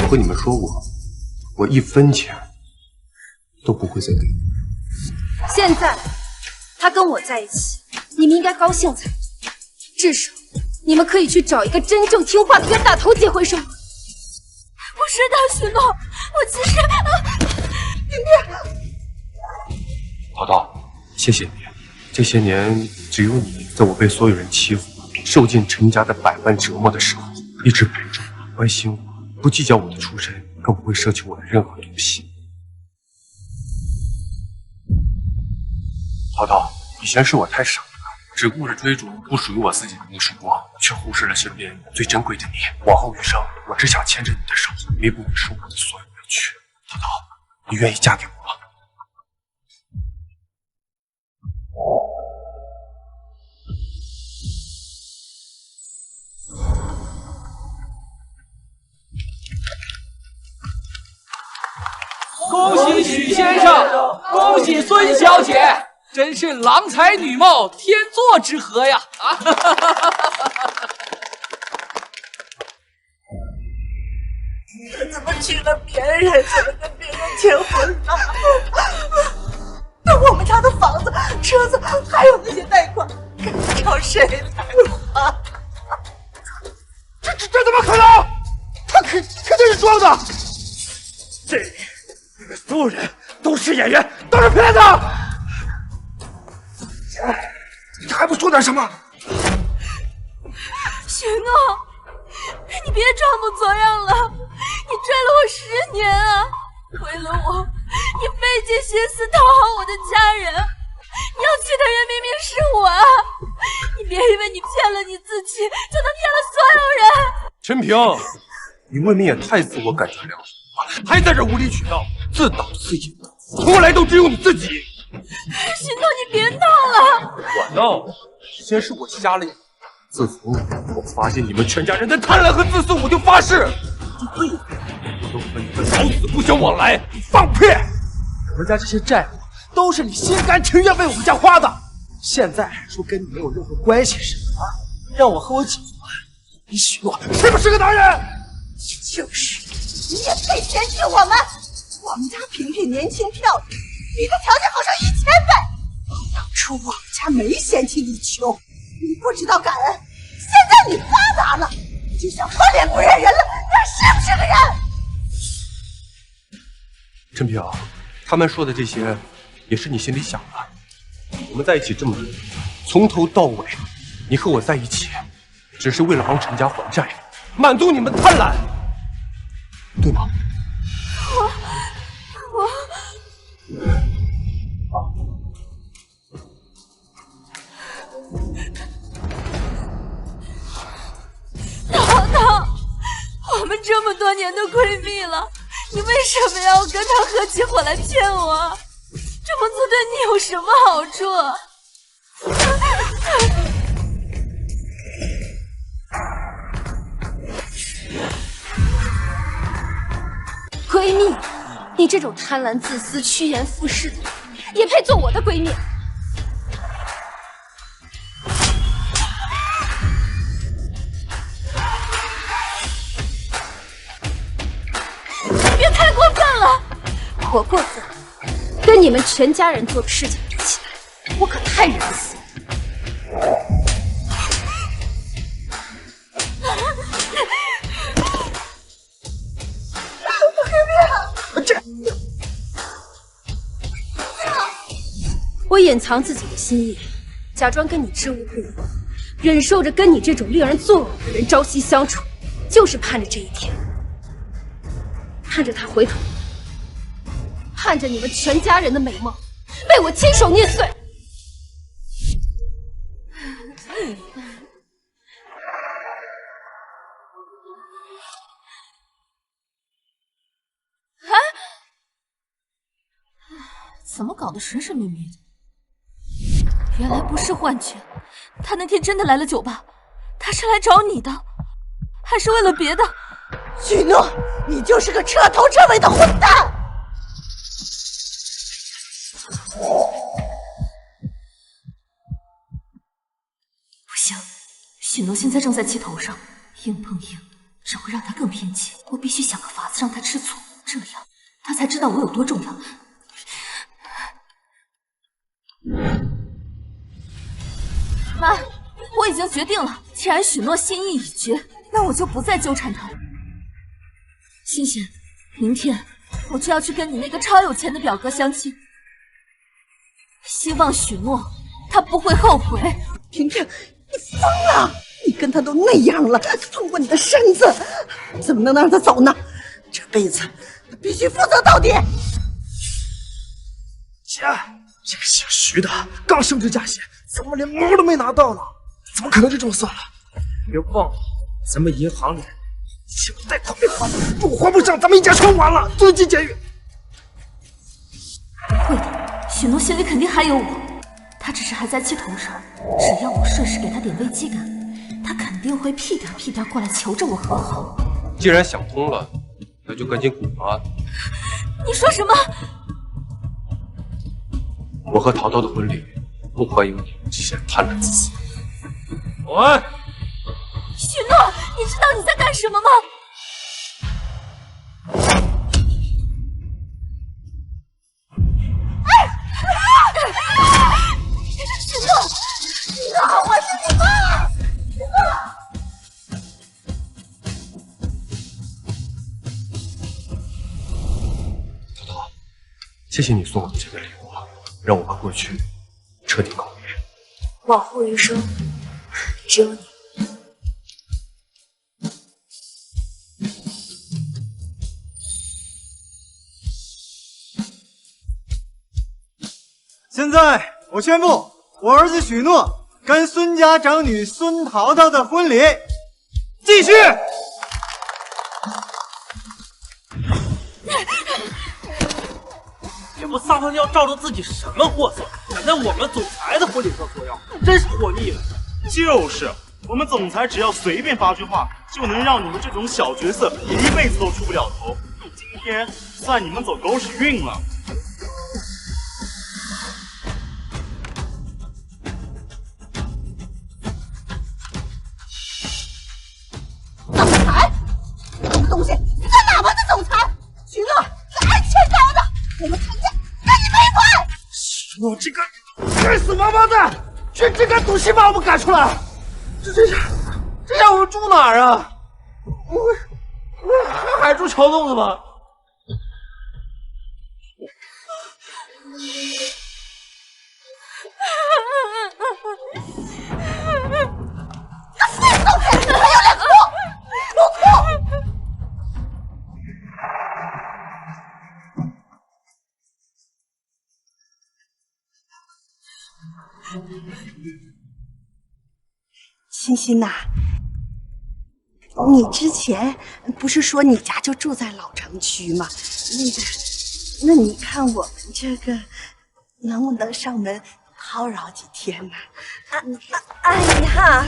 我和你们说过，我1分钱都不会再给你。现在他跟我在一起，你们应该高兴才对，至少你们可以去找一个真正听话的冤大头结婚生活。不是的，许诺，我其实……萍萍，桃桃，谢谢你。这些年，只有你在我被所有人欺负、受尽陈家的百般折磨的时候，一直陪着我、关心我，不计较我的出身，更不会奢求我的任何东西。桃桃，以前是我太傻了，只顾着追逐不属于我自己的那束光，却忽视了身边最珍贵的你。往后余生，我只想牵着你的手，弥补你受过的所有委屈。桃桃，你愿意嫁给我吗？恭喜许先生，恭喜孙小姐，真是郎才女貌，天作之合呀！怎么娶了别人，怎么跟别人结婚了？那我们家的房子、车子，还有那些贷款，该找谁来还？这怎么可能？他肯定是装的。这里所有人都是演员，都是骗子。你还不说点什么？许诺，你别装模作样了，你追了我10年啊！为了我，你费尽心思讨好我的家人，你要娶的人明明是我啊！你别以为你骗了你自己，就能骗了所有人。陈平，你未免也太自我感觉良好了，还在这无理取闹，自导自演，从来都只有你自己。许诺，你别闹了！我闹，先是我瞎了眼。自从我发现你们全家人的贪婪和自私，我就发誓，这辈子我都和你们老死不相往来。放屁！我们家这些债务都是你心甘情愿为我们家花的，现在说跟你没有任何关系似的啊！让我和我姐还，你许诺是不是个男人？就是，你也配嫌弃我们？我们家萍萍年轻漂亮，比她条件好上1000倍。当初我们家没嫌弃你穷，你不知道感恩。现在你发达了，就想翻脸不认人了，你还是不是个人？陈平，他们说的这些，也是你心里想的。我们在一起这么多年，从头到尾，你和我在一起，只是为了帮陈家还债，满足你们贪婪，对吗？淘淘，我们这么多年的闺蜜了，你为什么要跟她合起伙来骗我？这么做对你有什么好处？闺蜜，你这种贪婪、自私、趋炎附势的，也配做我的闺蜜？别太过分了！我过分，跟你们全家人做的事情比起来，我可太仁慈了。我掩藏自己的心意，假装跟你知无不言，忍受着跟你这种令人作呕的人朝夕相处，就是盼着这一天，盼着他回头，盼着你们全家人的美梦被我亲手捏碎。怎么搞得神神秘秘的？原来不是幻觉，他那天真的来了酒吧，他是来找你的，还是为了别的？许诺，你就是个彻头彻尾的混蛋！不行，许诺现在正在气头上，硬碰硬只会让他更偏激。我必须想个法子让他吃醋，这样他才知道我有多重要。妈，我已经决定了，既然许诺心意已决，那我就不再纠缠他了。欣欣，明天我就要去跟你那个超有钱的表哥相亲，希望许诺他不会后悔。萍萍，你疯了！你跟他都那样了，碰过你的身子，怎么能让他走呢？这辈子他必须负责到底。姐，这个姓徐的刚升职加薪，怎么连毛都没拿到呢？怎么可能就这么算了？别忘了，咱们银行里欠贷款没还，如果还不上，咱们一家全完了，蹲进监狱。不会的，许诺心里肯定还有我，他只是还在气头上。只要我顺势给他点危机感，他肯定会屁颠屁颠过来求着我和好。既然想通了，那就赶紧滚吧。你说什么？我和淘淘的婚礼不欢迎你这些贪婪自私。喂，许诺，你知道你在干什么吗？许诺，许诺，我是你妈！许诺。淘淘，谢谢你送我的这个礼物，让我和过去彻底告别。往后余生，只有你。现在我宣布，我儿子许诺跟孙家长女孙淘淘的婚礼继续。也不撒泡尿照着自己什么货色，敢在我们总裁的婚礼上作妖，真是活腻了。就是，我们总裁只要随便发句话，就能让你们这种小角色一辈子都出不了头。今天算你们走狗屎运了。总裁，什么东西？你在哪门的总裁？许诺，你爱欠高的，我们陈家跟你没完！许诺这个该死王八蛋，居然敢赌气把我们赶出来！这下我们住哪儿啊？我还住桥洞子吗？他废总裁，还有脸哭！不哭！欣欣呐，你之前不是说你家就住在老城区吗？那你看我们这个能不能上门叨扰几天呢？哎呀，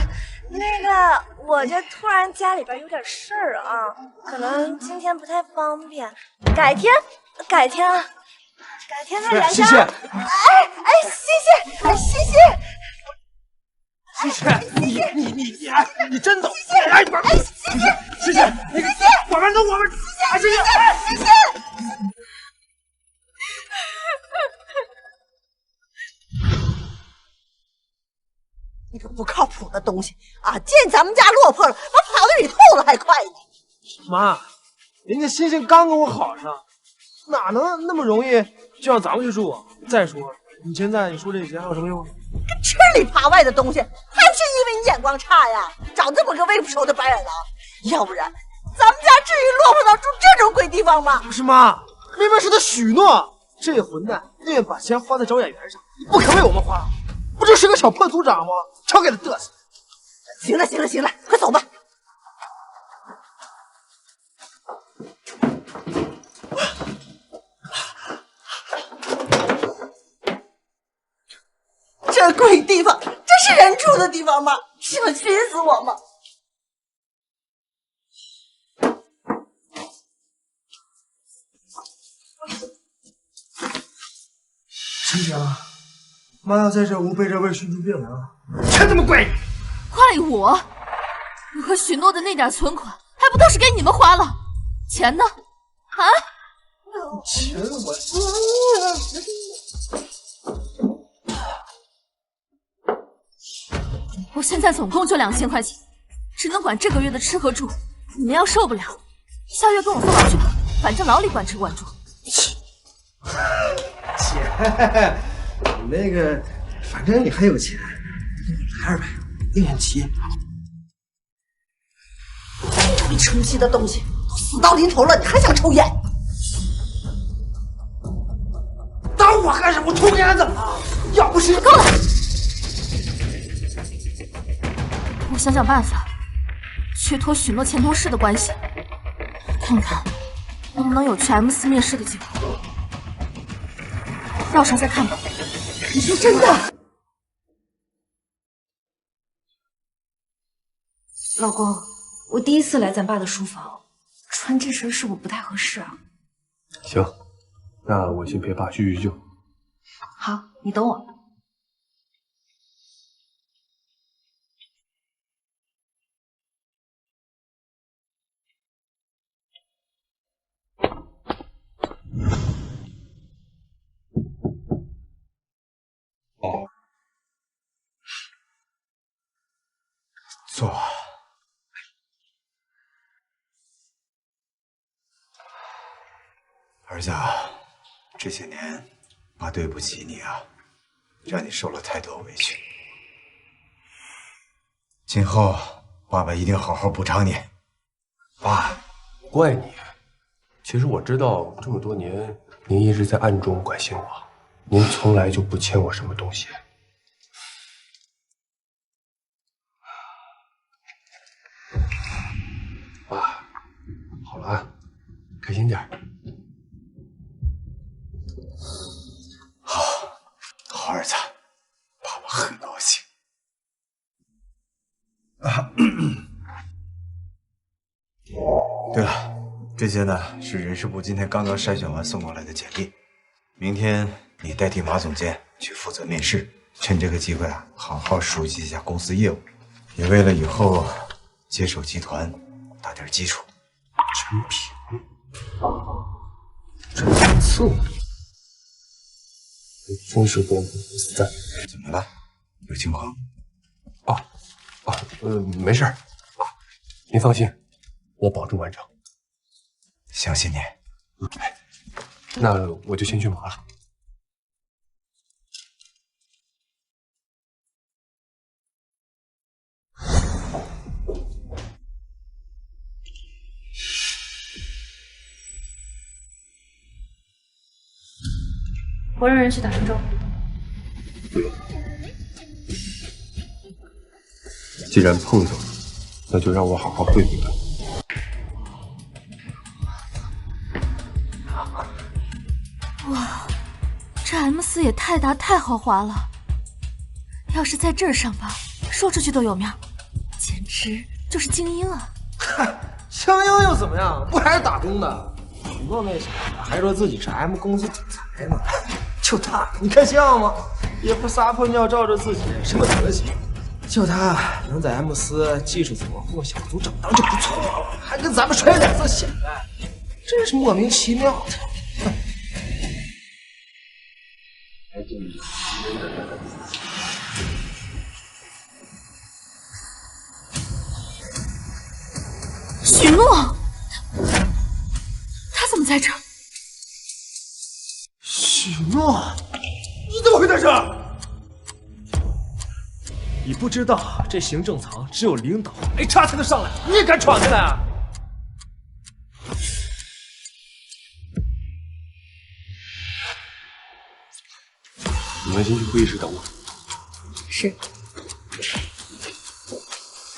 那个我这突然家里边有点事儿啊，可能今天不太方便，改天啊，改天再联系。谢谢。谢谢，你真懂。谢谢，我们走，谢谢。你个不靠谱的东西啊！见咱们家落魄了，我跑得比兔子还快呢！妈，人家欣欣刚跟我好上，哪能那么容易就让咱们去住啊？再说，你现在说这些还有什么用？跟吃里扒外的东西，还是因为你眼光差呀？找这么个喂不熟的白眼狼，要不然咱们家至于落魄到住这种鬼地方吗？不是妈，明明是他许诺，这混蛋宁愿把钱花在找演员上，不肯为我们花，不就是个小破组长吗？瞧给他嘚瑟！行了，快走吧。这鬼地方，这是人住的地方吗？想熏死我吗？陈强，妈要在这屋背着胃熏出病来了，钱这么贵，怪我？我和许诺的那点存款，还不都是给你们花了？钱呢？啊？钱我现在总共就2000块钱，只能管这个月的吃和住。你们要受不了，下月跟我送老去吧，反正牢里管吃管住。姐，你那个，反正你还有钱，来200，应援齐。没出息的东西，都死到临头了，你还想抽烟？打我干什么？我抽烟怎么了？要不是够了，我想想办法，去脱许诺前同事的关系，看看能不能有去 M4面试的机会。绕上再看吧。你说真的？老公，我第一次来咱爸的书房，穿这身是否不太合适啊？行，那我先陪爸叙叙旧。好，你等我。坐。儿子啊，这些年爸对不起你啊，让你受了太多委屈。今后爸爸一定好好补偿你。爸，怪你。其实我知道这么多年您一直在暗中关心我，您从来就不欠我什么东西。爸，好了啊，开心点。好儿子，爸爸很高兴。对了，这些呢是人事部今天刚刚筛选完送过来的简历，明天你代替马总监去负责面试，趁这个机会啊，好好熟悉一下公司业务，也为了以后接手集团打点基础。陈平，这两次真是公子不在。怎么了？有情况？没事儿啊，您放心，我保证完成。相信你。那我就先去忙了。我让人去打声招呼。既然碰上了，那就让我好好对付他。哇，这 M4也太大太豪华了，要是在这儿上班，说出去都有面，简直就是精英啊！嗨，精英又怎么样？不还是打工的？许诺那小子还说自己是 M 公司总裁呢，就他，你看像吗？也不撒泡尿照着自己什么德行。就他能在 M 司技术总部小组长当就不错了，还跟咱们甩脸色显摆，真是莫名其妙的。许诺，他怎么在这儿？许诺，你怎么会在这儿？你不知道这行政层只有领导 HR 才能上来，你也敢闯进来啊？你们先去会议室等我。是。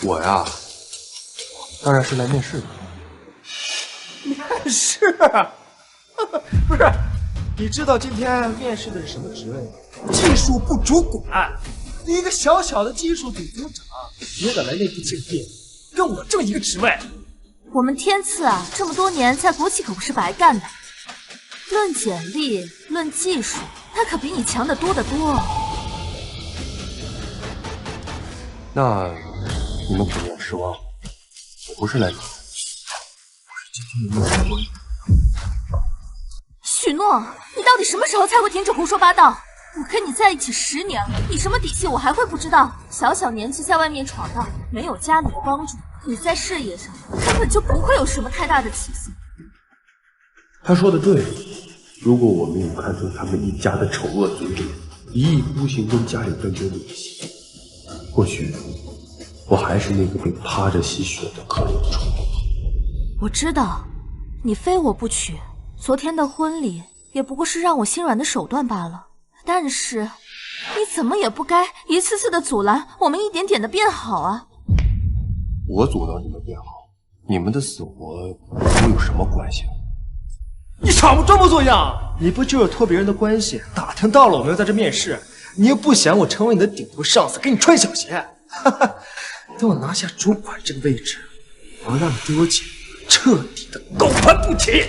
我呀，当然是来面试的。面试？不是，你知道今天面试的是什么职位吗？技术部主管。你一个小小的技术组组长，也敢来内部竞聘，跟我这么一个职位？我们天赐啊，这么多年在国企可不是白干的。论简历，论技术，他可比你强得多得多。那你们肯定失望了，我不是来面试，我是今天的面试官。许诺，你到底什么时候才会停止胡说八道？我跟你在一起10年了，你什么底细我还会不知道？小小年纪在外面闯荡，没有家里的帮助，你在事业上根本就不会有什么太大的起色。他说的对，如果我没有看出他们一家的丑恶嘴脸，一意孤行跟家里断绝联系，或许我还是那个被趴着吸血的可怜虫。我知道，你非我不娶，昨天的婚礼也不过是让我心软的手段罢了。但是，你怎么也不该一次次的阻拦我们一点点的变好啊！我阻挠你们变好，你们的死活跟我有什么关系？你装不装模作样？你不就是托别人的关系打听到了我们要在这面试，你又不想我成为你的顶部上司，给你穿小鞋？哈哈，等我拿下主管这个位置，我要让你对我姐彻底的高攀不起！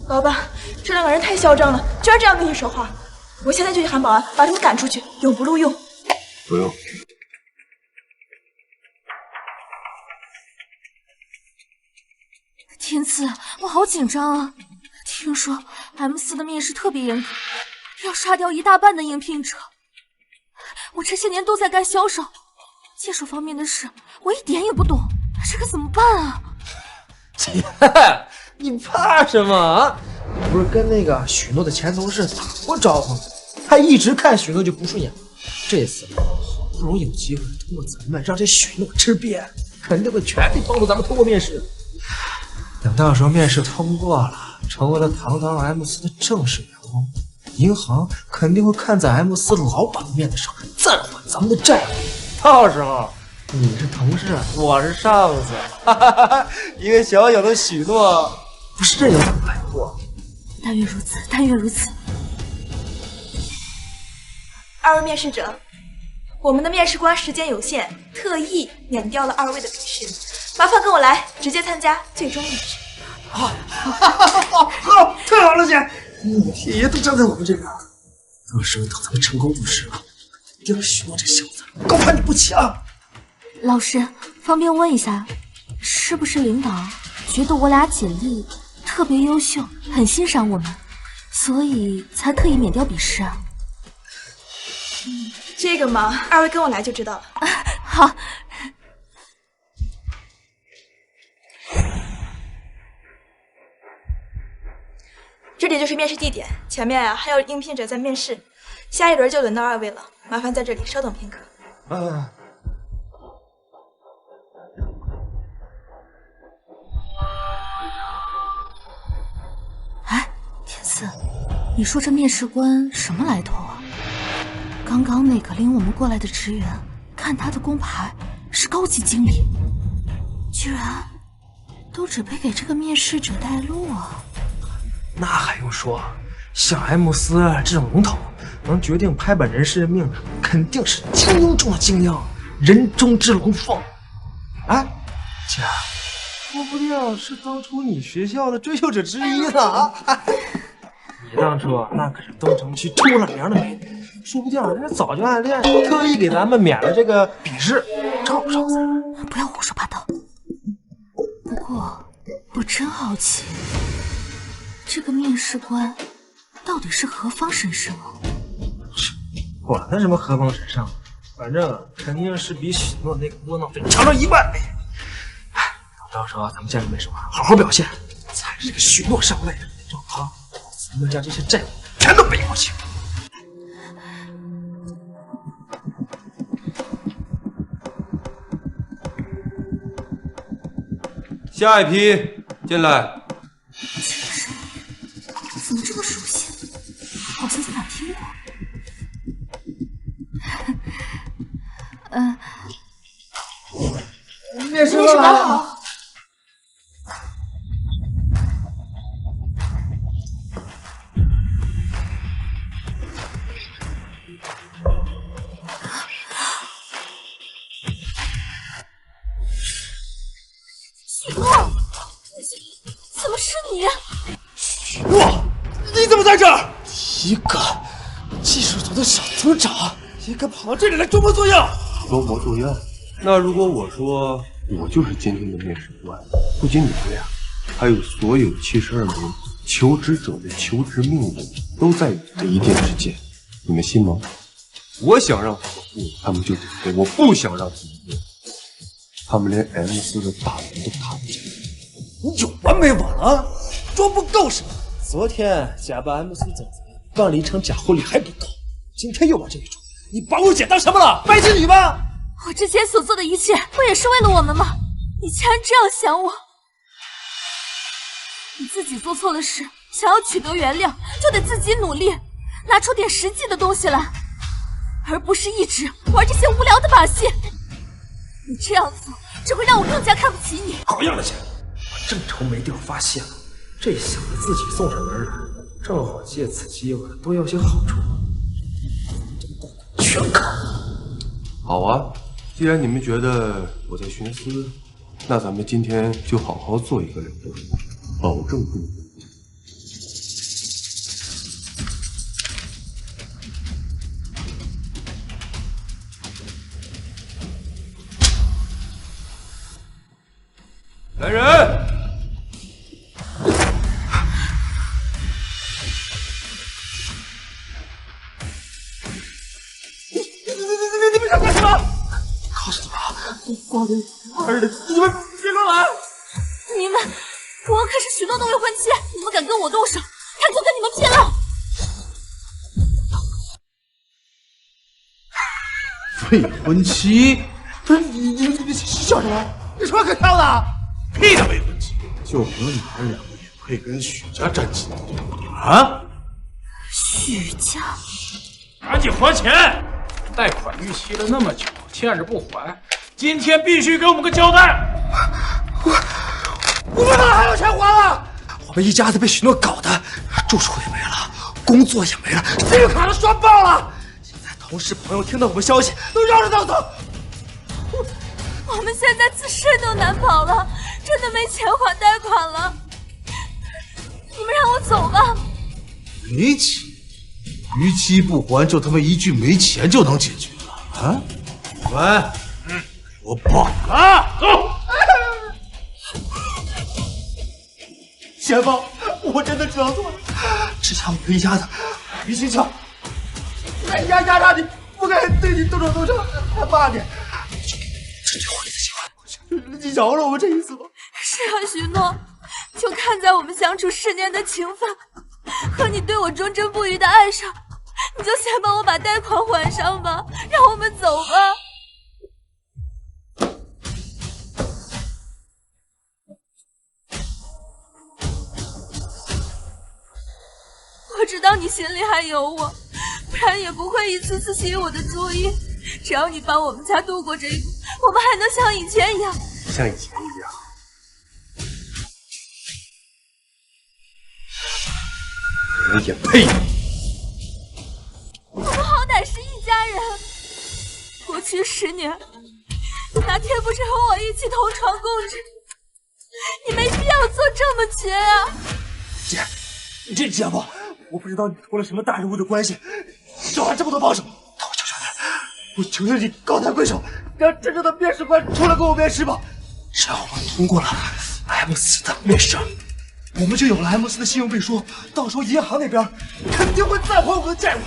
老板，这两个人太嚣张了，居然这样跟你说话！我现在就去喊保安，把他们赶出去，永不录用。不用。天赐，我好紧张啊！听说 M4的面试特别严格，要刷掉一大半的应聘者。我这些年都在干销售，技术方面的事我一点也不懂，这可怎么办啊？姐，你怕什么啊？你不是跟那个许诺的前同事打过招呼吗？他一直看许诺就不顺眼，这次好不容易有机会通过咱们让这许诺吃瘪，肯定会全力帮助咱们通过面试。等到时候面试通过了，成为了堂堂 M4的正式员工，银行肯定会看在 M4老板的面子上暂缓咱们的债务。到时候你是同事，我是上司，哈哈哈！一个小小的许诺，不是人有怎么摆脱？但愿如此，但愿如此。二位面试者，我们的面试官时间有限，特意免掉了2位的笔试，麻烦跟我来，直接参加最终面试。好，太好了，姐，铁爷都站在我们这边，到时候等咱们成功入试了，一定让许诺这小子高攀你不起啊！老师，方便问一下，是不是领导觉得我俩简历特别优秀，很欣赏我们，所以才特意免掉笔试啊？这个嘛，2位跟我来就知道了。好。这里就是面试地点，前面啊还有应聘者在面试，下一轮就轮到2位了，麻烦在这里稍等片刻。你说这面试官什么来头啊？刚刚那个领我们过来的职员，看他的工牌是高级经理，居然都只配给这个面试者带路啊！那还用说？像 M 斯这种龙头，能决定拍板人事任命的，肯定是精英中的精英，人中之龙凤。哎，姐，说不定是当初你学校的追求者之一呢啊！你当初那可是东城区出了名的美女，说不定人家早就暗恋，特意给咱们免了这个笔试，招不招咱？不要胡说八道。不过我真好奇，这个面试官到底是何方神圣啊？管他什么何方神圣，反正肯定是比许诺那个窝囊废强了1万倍。哎，到时候咱们见了面说话，好好表现，才是这个许诺上位，正好咱们让这些债务全都背过去。下一批进来。怎么这么熟悉？好像在哪听过。面试官好。许诺，怎么是你？许诺，你怎么在这儿？一个技术组的小组长，也敢跑到这里来装模作样？装模作样？那如果我说我就是今天的面试官，不仅你们俩，还有所有72名求职者的求职命运都在你这一念之间，你们信吗？我想让他们过，他们就得过；我不想让他们过，他们连 M 斯的大门都踏不进。你有完没完啊？装不够是吧？昨天假扮 M 斯总裁办了一场假婚礼还不够，今天又往这一出，你把我姐当什么了？拜金女吗？我之前所做的一切，不也是为了我们吗？你竟然这样想我！你自己做错了事，想要取得原谅，就得自己努力，拿出点实际的东西来，而不是一直玩这些无聊的把戏。你这样做，只会让我更加看不起你。好样的，姐！我正愁没地方发泄呢，这小子自己送上门来，正好借此机会多要些好处，全靠。好啊，既然你们觉得我在徇私，那咱们今天就好好做一个了断，保证不。来人！你们想干什么？告诉你们啊，光脸二的，你们别乱来！你们，我可是许诺的未婚妻，你们敢跟我动手，看就跟你们拼了！未婚妻？不是你笑什么？你说可跳的？屁的未婚妻！就凭你们两个也配跟许家站起来啊？许家，赶紧还钱！贷款逾期了那么久，欠着不还，今天必须给我们个交代！我们哪还有钱还了？我们一家子被许诺搞的，住处也没了，工作也没了，信用卡都刷爆了。现在同事朋友听到我们消息，都绕着道走。我们现在自身都难保了，真的没钱还贷款了。你们让我走吧。没钱？逾期不还就他妈一句没钱就能解决了啊？滚！我跑了，走！前方，我真的知道错了，这下我们一家子于心强，压榨你，不该对你动手动脚，还骂你。这最后一次机会，你饶了我们这一次吧。是啊，许诺，就看在我们相处10年的情分和你对我忠贞不渝的爱上，你就先帮我把贷款还上吧，让我们走吧。我知道你心里还有我，不然也不会一次次吸我的注意。只要你帮我们家度过这一步，我们还能像以前一样。像以前一样？你们也配？我们好歹是一家人。过去10年，那天不是和我一起同床共枕，你没必要做这么绝啊！姐夫，我不知道你托了什么大人物的关系，找来这么多帮手，我求求你高抬贵手，让真正的面试官出来跟我面试吧。只要我们通过了 M4的面试，我们就有了 M4的信用背书，到时候银行那边肯定会再还我们的债务，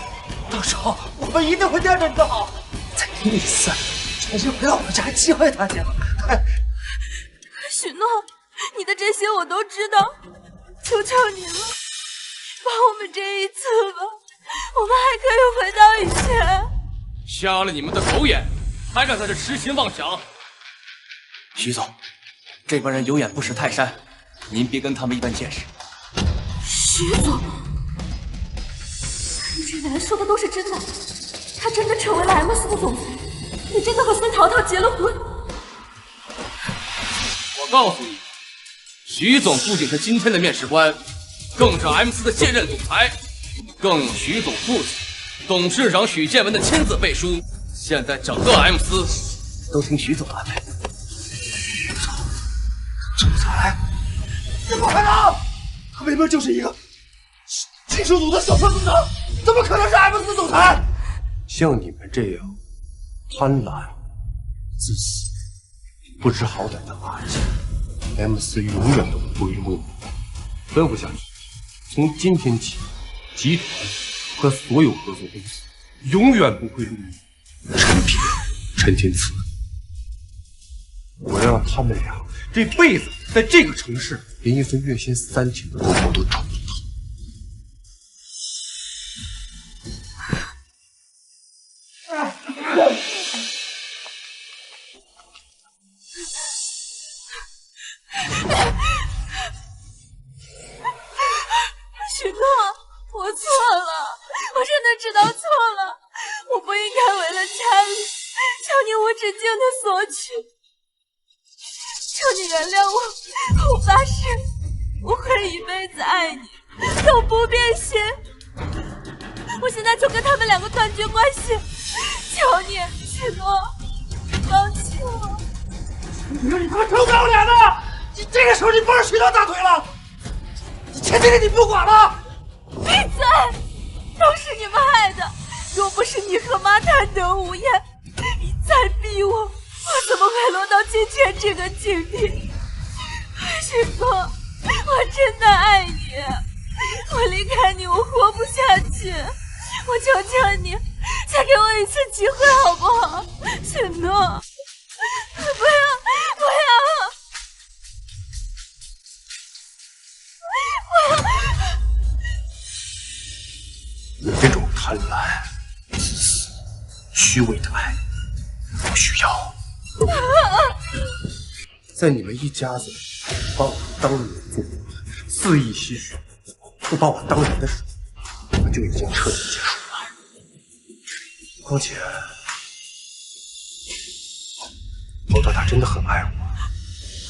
到时候我们一定会惦着你的好，再给你一次重新回到我们家机会的，姐夫。许诺，你的这些我都知道，求求你了，帮我们这一次吧，我们还可以回到以前。瞎了你们的狗眼，还敢在这痴心妄想！徐总，这帮人有眼不识泰山，您别跟他们一般见识。徐总，你这男说的都是真的，他真的成为了 M4的总裁，你真的和孙淘淘结了婚。我告诉你，徐总不仅是今天的面试官，更是 M4的现任总裁，更徐总父亲董事长许建文的亲自背书。现在整个 M4都听徐总安排。总裁，怎么可能？他明明就是一个技术组的小分组长，怎么可能是 M4总裁？像你们这样贪婪、自私、不知好歹的垃圾 ，M4永远都不会录用。吩咐下去，从今天起，集团和所有合作公司永远不会录用陈平、陈天赐。我要让他们俩这辈子在这个城市连一份月薪3000的工作都找不到。许诺，我错了，我真的知道错了，我不应该为了家里向你无止境的索取，求你原谅我，我发誓我会一辈子爱你，永不变心。我现在就跟他们两个断绝关系，求你，许诺，放弃我。你说你他妈臭不要脸的！你这个时候你抱着徐涛大腿了，你前几天你不管了？闭嘴！都是你们害的，若不是你和妈贪得无厌，一再逼我，我怎么会落到今天这个境地？许诺，我真的爱你，我离开你我活不下去，我求求你，再给我一次机会好不好？许诺，不要，不要！你这种贪婪、自私、虚伪的爱，不需要。在你们一家子把我当人做肆意吸取，不把我当人的时候，我就已经彻底结束了。况且，毛大大真的很爱我，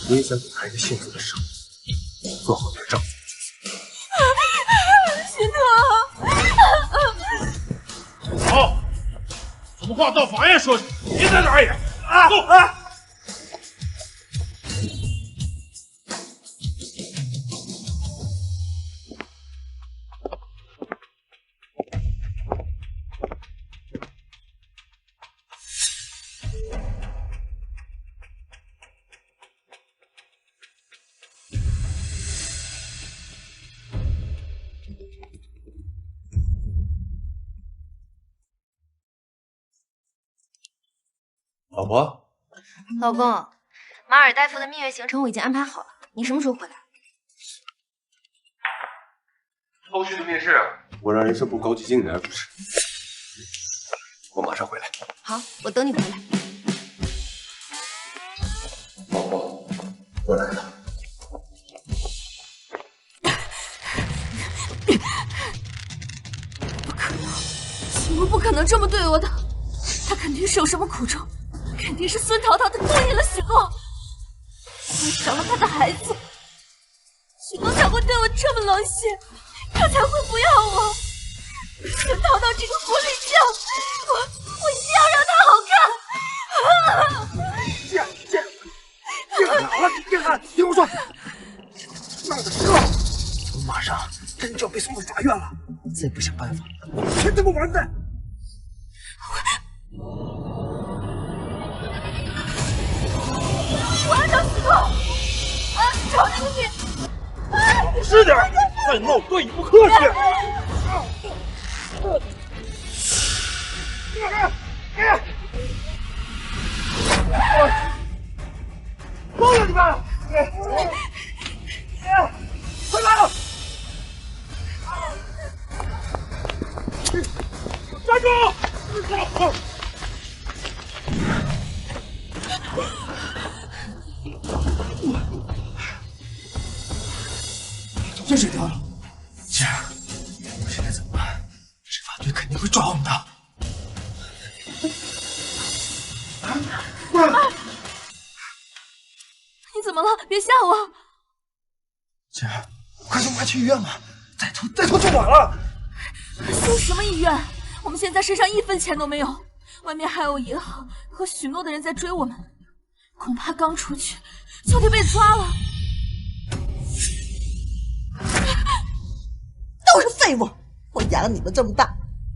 我也想给他一个幸福的生活，做好点丈夫。许诺，好，什么话到法院说去，别在这儿演。走。老婆，老公，马尔代夫的蜜月行程我已经安排好了，你什么时候回来？后续的面试，我让人事部高级经理来主持，我马上回来。好，我等你回来。老婆，我来了。能这么对我的，他肯定是有什么苦衷，肯定是孙桃桃他勾引了许诺，我伤了他的孩子，许诺才会对我这么冷血，他才会不要我。孙桃桃这个狐狸精，我一定要让他好看！别喊了，别喊！听我说，闹的时候，我马上真就要被送到法院了，再不想办法，全他妈完蛋！我要找许诺，找那个女，老实点，再闹对你不客气。够了你们！快来！站住！这水掉了，姐，我现在怎么办？执法队肯定会抓我们的。妈，你怎么了？别吓我！姐，快送妈去医院吧，再拖就晚了。送什么医院？我们现在身上1分钱都没有，外面还有银行和许诺的人在追我们，恐怕刚出去就得被抓了。都是废物！我养你们这么大，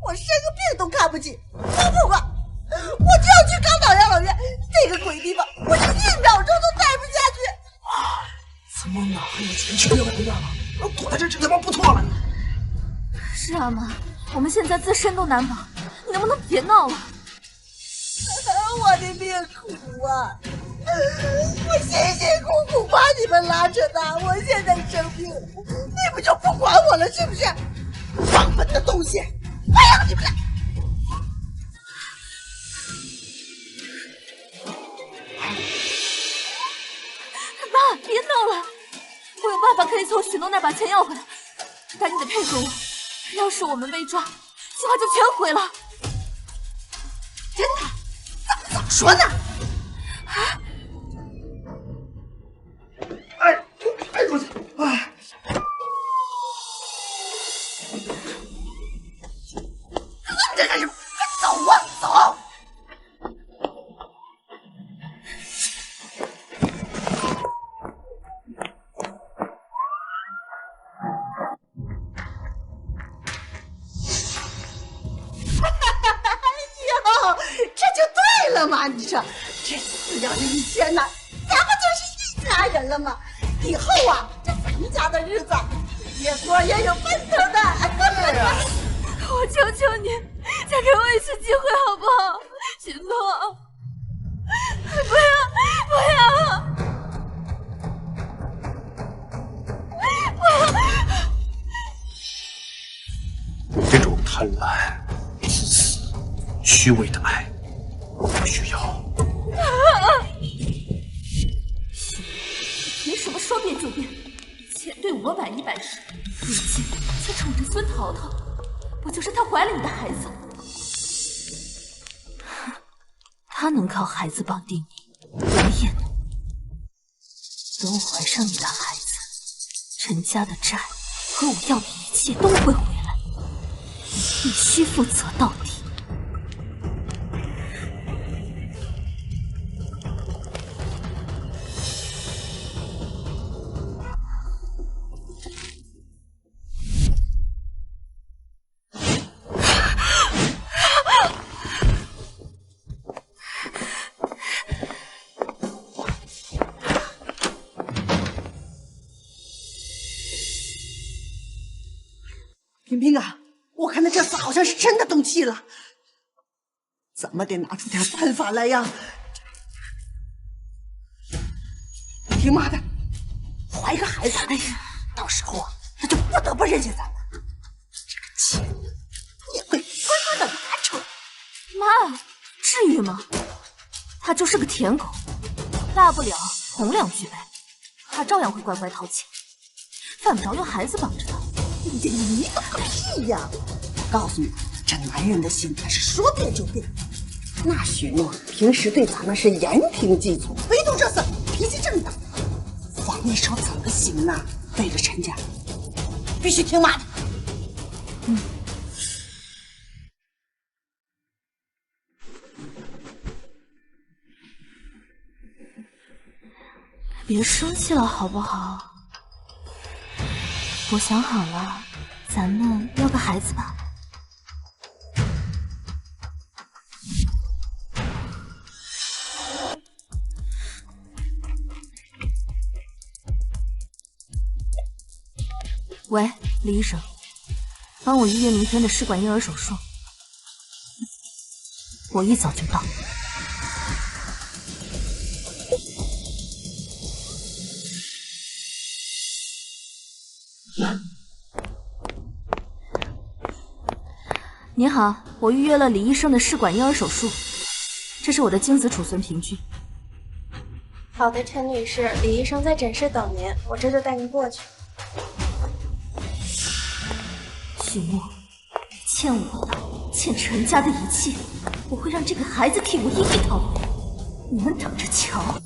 我生个病都看不起，我不管，我就要去港岛养老院，这个鬼地方，我就1秒钟都待不下去。怎么哪还有钱去养老院了？躲在这真他妈不错了。是啊，妈，我们现在自身都难保，你能不能别闹了？我的命苦啊！我辛辛苦苦把你们拉扯大，我现在生病，你们就不管我了是不是？忘本的东西，我要你们！妈，别闹了，我有办法可以从许诺那把钱要回来，但你得配合我。要是我们被抓，计划就全毁了。真的？怎么说呢？哎，出去！哎，这干什么？走啊，走！这就对了嘛！你说，这4要是1000呢，咱不就是一家人了吗？以后啊，这咱们家的日子越过越有奔头的。对呀，我求求你，再给我一次机会好不好？许诺，不要，这种贪婪、自私、虚伪的爱，我不需要。凭什么说变就变？以前对我百依百顺，如今却宠着孙桃桃，不就是她怀了你的孩子？她能靠孩子绑定你，我也能。等我怀上你的孩子，陈家的债和我要的一切都会回来，必须负责到底。冰冰啊，我看他这次好像是真的动气了，咱们得拿出点办法来呀！听妈的，怀个孩子，哎呀，到时候啊，他就不得不认下咱们，这个钱也会乖乖的拿出来。妈，至于吗？他就是个舔狗，大不了哄2句呗，他照样会乖乖掏钱，犯不着用孩子绑着他。你懂个屁呀！我告诉你，这男人的心他是说变就变。那许诺平时对咱们是言听计从，唯独这次脾气这么大，往那手怎么行呢？为了陈家，必须听妈的。别生气了好不好？我想好了，咱们要个孩子吧。喂，李医生，帮我预约明天的试管婴儿手术，我一早就到。您好，我预约了李医生的试管婴儿手术，这是我的精子储存凭据。好的，陈女士，李医生在诊室等您，我这就带您过去。许诺，欠我的，欠陈家的一切，我会让这个孩子替我一一讨回，你们等着瞧。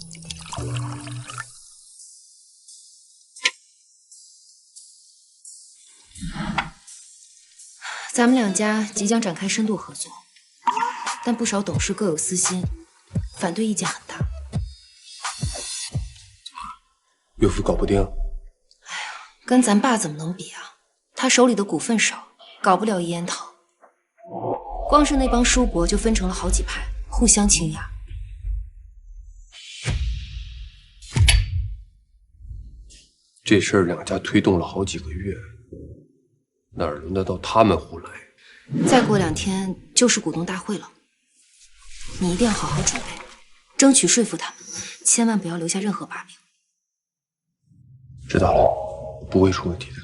咱们两家即将展开深度合作，但不少董事各有私心，反对意见很大。岳父搞不定？跟咱爸怎么能比啊？他手里的股份少，搞不了一言堂。光是那帮叔伯就分成了好几派，互相倾轧。这事儿两家推动了好几个月，哪轮得到他们胡来？再过2天就是股东大会了，你一定要好好准备，争取说服他们，千万不要留下任何把柄。知道了，不会出问题的。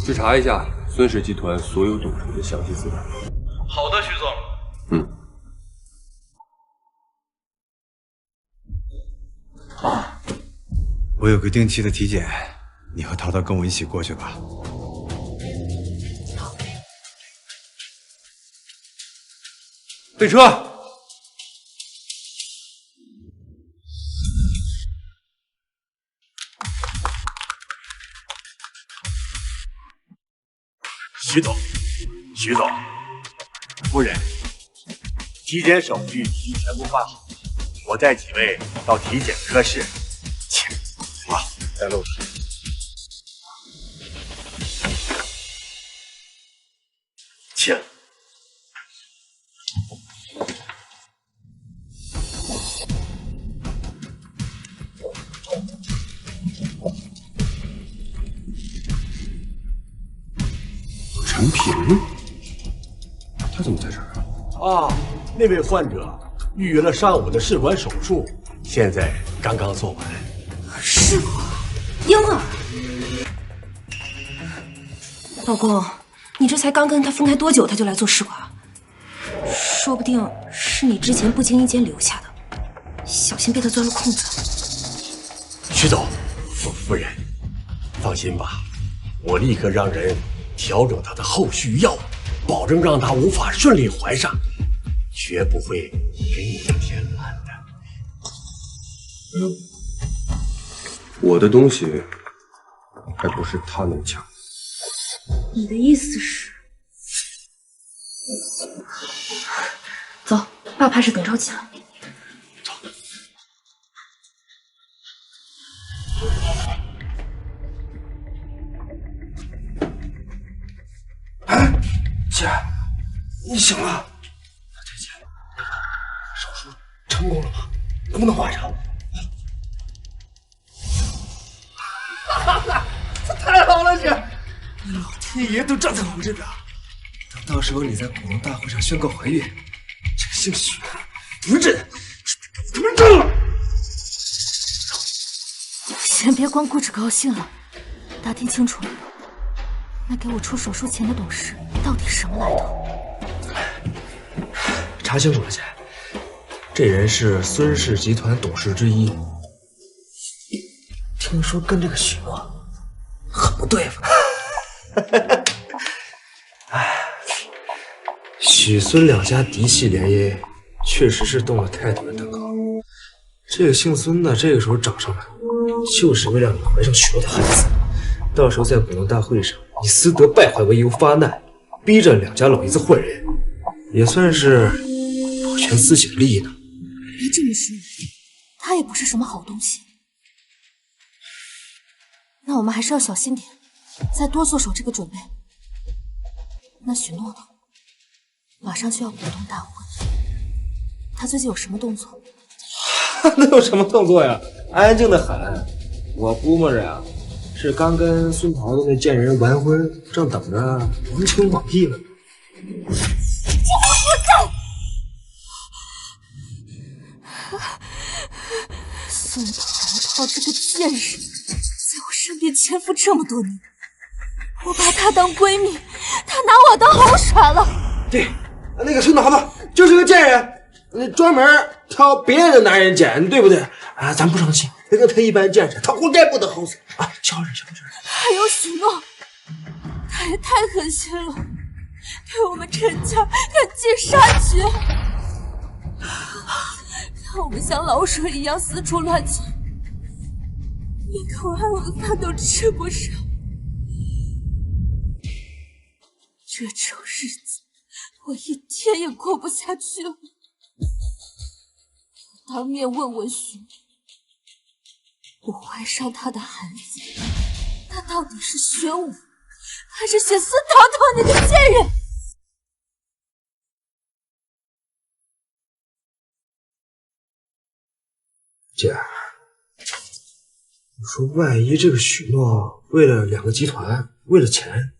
去查一下孙氏集团所有董事的详细资料。好的，徐总。我有个定期的体检，你和淘淘跟我一起过去吧。备车。徐总，徐总，夫人，体检手续已经全部办好，我带几位到体检科室，请。好，在路上。请。陈平，他怎么在这儿啊？那位患者预约了上午的试管手术，现在刚刚做完。试管婴儿，老公，你这才刚跟他分开多久，他就来做试管？说不定是你之前不经意间留下的，小心被他钻了空子。徐总，夫人，放心吧，我立刻让人调整他的后续药物，保证让他无法顺利怀上，绝不会给你们添乱的。我的东西还不是他能抢。你的意思是？走，爸怕是等着急了。姐，你醒了？姐，手术成功了吗？能不能怀上？这太好了，姐！老天爷都站在我们这边。等到时候你在股东大会上宣告怀孕，这个姓许的不认，他们认了。先别光顾着高兴了，打听清楚了，那给我出手术钱的董事到底什么来头？查清楚了，姐。这人是孙氏集团董事之一，听说跟这个许诺很不对付。哎，许孙两家嫡系联姻确实是动了太多的蛋糕。这个姓孙的这个时候找上来，就是为了让你怀上许诺的孩子。到时候在股东大会上，以私德败坏为由发难，逼着两家老爷子换人，也算是保全自己的利益呢。别这么说，他也不是什么好东西。那我们还是要小心点，再多做手这个准备。那许诺呢？马上就要股东大会，他最近有什么动作？能有什么动作呀？安静的很。我估摸着呀，是刚跟孙桃子那贱人完婚，正等着王情网义呢。这我不在。孙桃这个贱人，在我身边潜伏这么多年，我把她当闺蜜，她拿我当好耍了。对，那个孙桃子就是个贱人，专门挑别人的男人捡，对不对？啊，咱不生气，跟他一般见识，他活该不得好死啊！小点，小点。还有许诺，他也太狠心了，对我们陈家赶尽杀绝，让我们像老鼠一样四处乱窜，一口安稳饭都吃不上。这种日子，我一天也过不下去了。我当面问问许诺，我怀上他的孩子，他到底是选我，还是选孙桃桃那个贱人？姐，你说万一这个许诺为了两个集团，为了钱，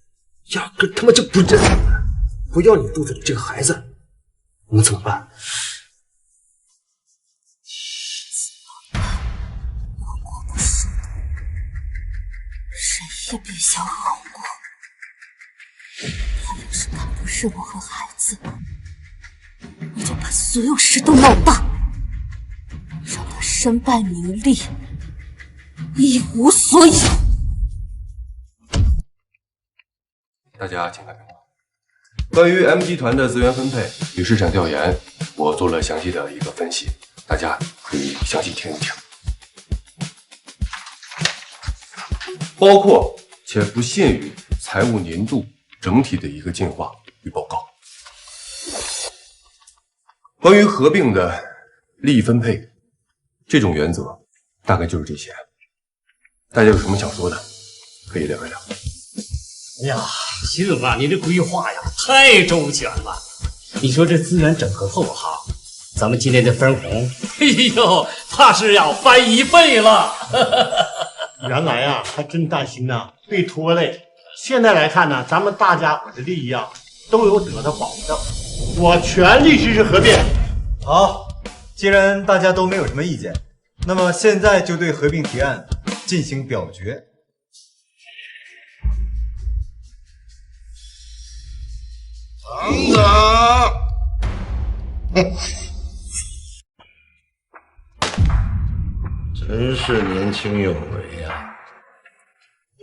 压根他妈就不认我们，不要你肚子里这个孩子，我们怎么办？我过不输的，谁也别想好过。他要是敢不认我和孩子，我就把所有事都闹大，让他身败名裂，一无所有。大家请看报。关于 M 集团的资源分配与市场调研，我做了详细的一个分析，大家可以详细听一听。包括且不限于财务年度整体的一个进化与报告。关于合并的利益分配，这种原则大概就是这些。大家有什么想说的，可以聊一聊。哎呀，徐总啊，你这规划呀太周全了。你说这资源整合后哈，咱们今天的分红，哎呦，怕是要翻1倍了。原来呀，还真担心呢被拖累。现在来看呢，咱们大家伙的利益啊都有得到保证，我全力支持合并。好，既然大家都没有什么意见，那么现在就对合并提案进行表决。等等，真是年轻有为啊！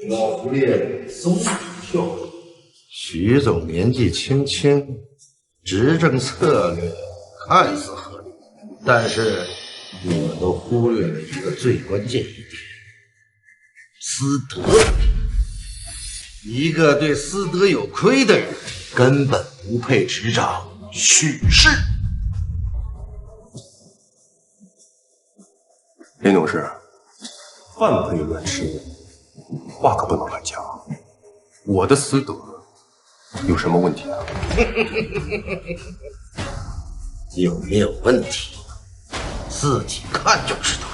老胡烈松比跳，徐总年纪轻轻，执政策略看似合理，但是你们都忽略了一个最关键一点：私德。一个对私德有亏的人，根本不配执掌许氏。林董事，饭可以乱吃，话可不能乱讲。我的私德有什么问题呢？有没有问题，自己看就知道了。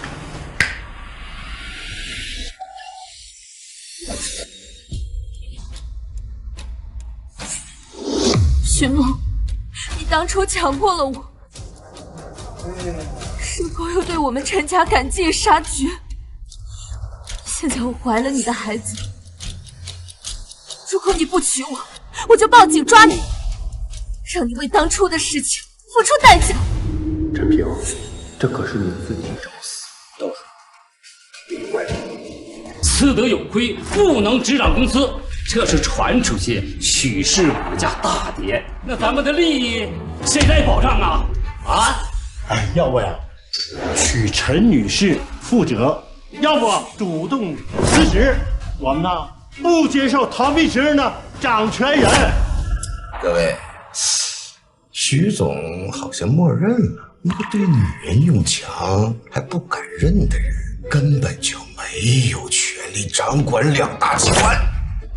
许诺，你当初强迫了我，是否又对我们陈家赶尽杀绝？现在我怀了你的孩子，如果你不娶我，我就报警抓你，让你为当初的事情付出代价。陈平，这可是你自己找死，到时候别怪我。私德有亏，不能执掌公司。这是传出去许氏股价大跌，那咱们的利益谁来保障啊？啊？哎，要不呀，许陈女士负责，要不主动辞职。我们呢，不接受逃避责任的掌权人。各位，徐总好像默认了，那个对女人用强还不敢认的人，根本就没有权利掌管2大集团。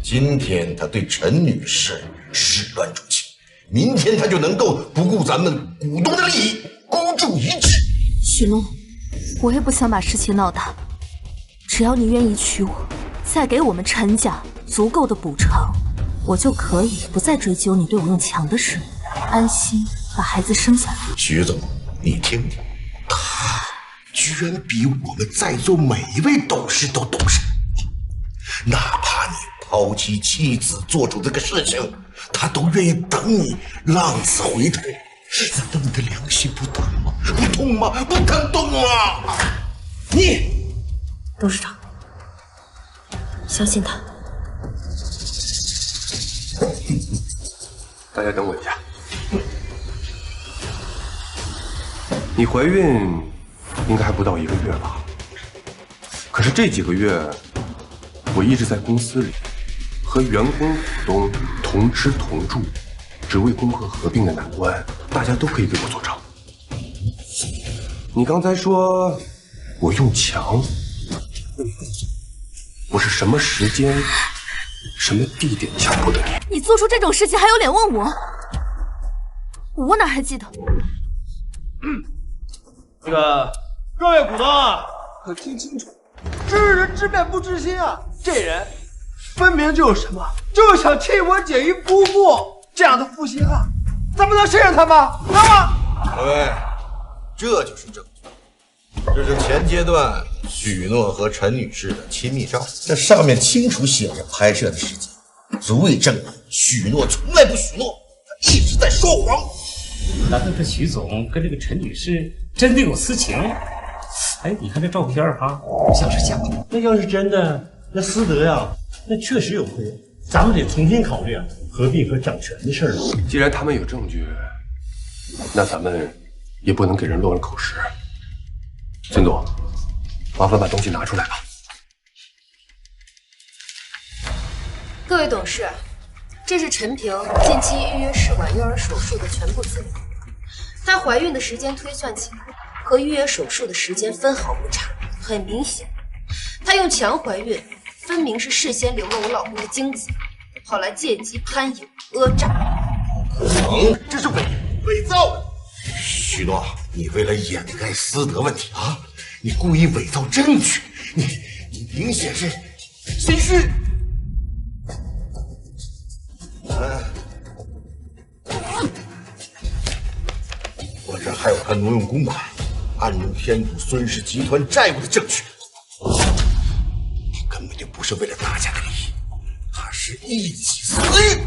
今天他对陈女士始乱终弃，明天他就能够不顾咱们股东的利益，孤注一掷。许诺，我也不想把事情闹大，只要你愿意娶我，再给我们陈家足够的补偿，我就可以不再追究你对我用强的事，安心把孩子生下来。徐总，你听听，他居然比我们在座每一位董事都懂事，哪怕你抛妻弃子做出这个事情，他都愿意等你浪子回头。难道你的良心不疼吗？不痛吗？不疼痛吗？你，董事长，相信他。大家等我一下。你怀孕应该还不到1个月吧？可是这几个月，我一直在公司里和员工股东同吃同住，只为攻克合并的难关，大家都可以给我作证。你刚才说我用强，我是什么时间、什么地点强迫的你？你做出这种事情还有脸问我？我哪还记得？那个各位股东啊，可听清楚，知人知面不知心啊！这人分明就是什么，就是想替我解于不顾。这样的负心汉，咱们能信任他吗？能吗？各位，这就是证据，这是前阶段许诺和陈女士的亲密照，这上面清楚写着拍摄的时间，足以证明许诺从来不许诺，他一直在说谎。难道这许总跟这个陈女士真的有私情？哎，你看这照片哈，像是假的。那要是真的，那私德呀，那确实有亏，咱们得重新考虑合并和掌权的事了。既然他们有证据，那咱们也不能给人落了口实。孙总，麻烦把东西拿出来吧。各位董事，这是陈平近期预约试管婴儿手术的全部资料。她怀孕的时间推算起来和预约手术的时间分毫不差，很明显，她用强怀孕，分明是事先流了我老公的精子，好来借机攀有讹诈。不可能，这是伪造的。许诺，你为了掩盖私德问题啊，你故意伪造证据，你明显是心虚。我这还有他挪用公款、暗中填补孙氏集团债务的证据。他根本就不是为了大家的利益，他是一己私欲，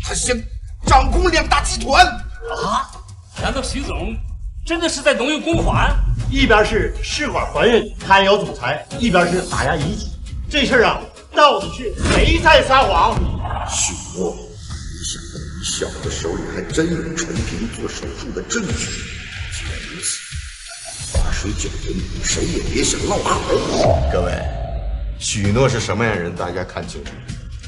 他想掌控2大集团啊！难道徐总真的是在挪用公款？一边是试管怀孕贪摇总裁，一边是打压异己，这事儿啊，到底是谁在撒谎？许诺，没想到你小子手里还真有陈平做手术的证据。既然如此，把水搅浑，谁也别想落好。各位，许诺是什么样人？大家看清楚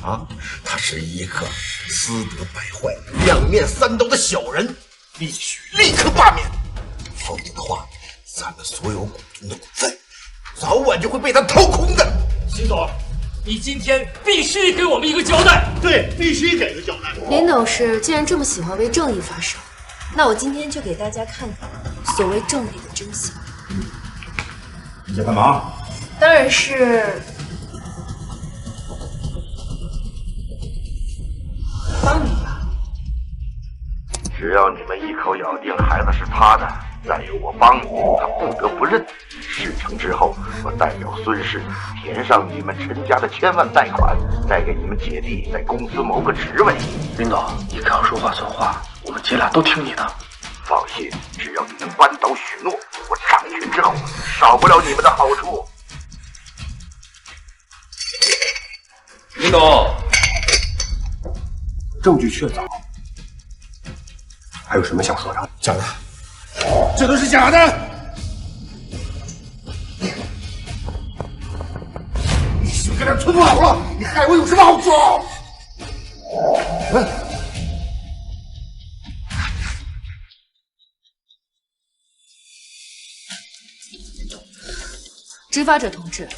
啊！他是一个私德败坏、2面3刀的小人，必须立刻罢免，否则的话，咱们所有股东的股份早晚就会被他掏空的。秦总，你今天必须给我们一个交代。对，必须给个交代。林董事既然这么喜欢为正义发声，那我今天就给大家看看所谓正义的真相。你在干嘛？当然是帮你吧。只要你们一口咬定孩子是他的，再由我帮你，他不得不认。事成之后，我代表孙氏填上你们陈家的1000万贷款，再给你们姐弟在公司谋个职位。领导，你可要说话算话，我们姐俩都听你的。放心，只要你能扳倒许诺，我掌权之后少不了你们的好处。林董，证据确凿，还有什么想说的？假的，这都是假的！你就搁这吞不好了，你害我有什么好处？执法者同志，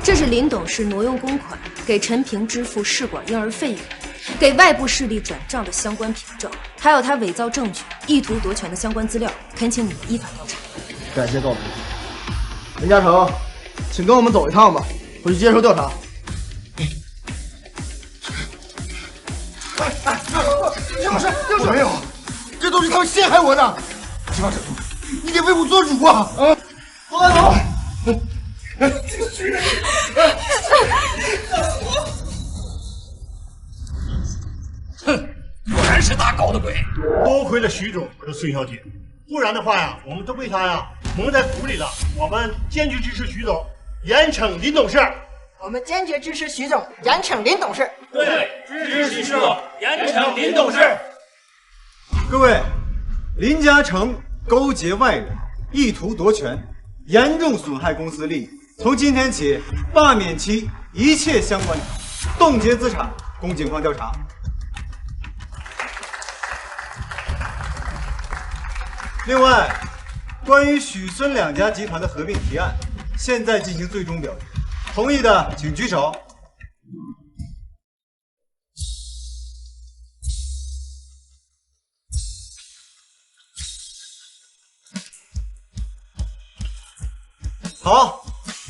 这是林董事挪用公款，给陈平支付试管婴儿费用，给外部势力转账的相关凭证，还有他伪造证据、意图夺权的相关资料，恳请你们依法调查。感谢告明。林嘉诚，请跟我们走一趟吧，回去接受调查。金老师，我没有，这都是他们陷害我的。金老师，你得为我做主啊！啊，走来走。哼，果然是大搞的鬼！多亏了徐总和孙小姐，不然的话呀，我们都被他呀蒙在鼓里了。我们坚决支持徐总，严惩林董事。我们坚决支持徐总，严惩林董事。对，支持徐总，严惩林董事。各位，林嘉诚勾结外人，意图夺权，严重损害公司利益。从今天起，罢免其一切相关冻结资产，供警方调查。另外，关于许孙两家集团的合并提案，现在进行最终表决，同意的请举手。好，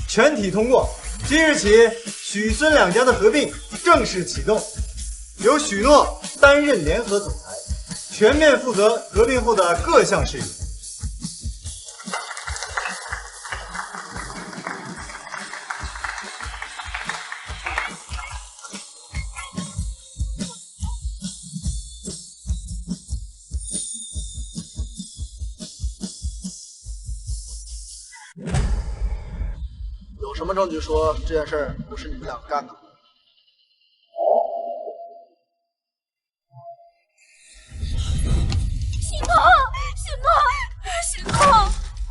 全体通过。即日起，许孙两家的合并正式启动，由许诺担任联合总裁，全面负责合并后的各项事宜。有什么证据说这件事儿不是你们两个干的？许诺，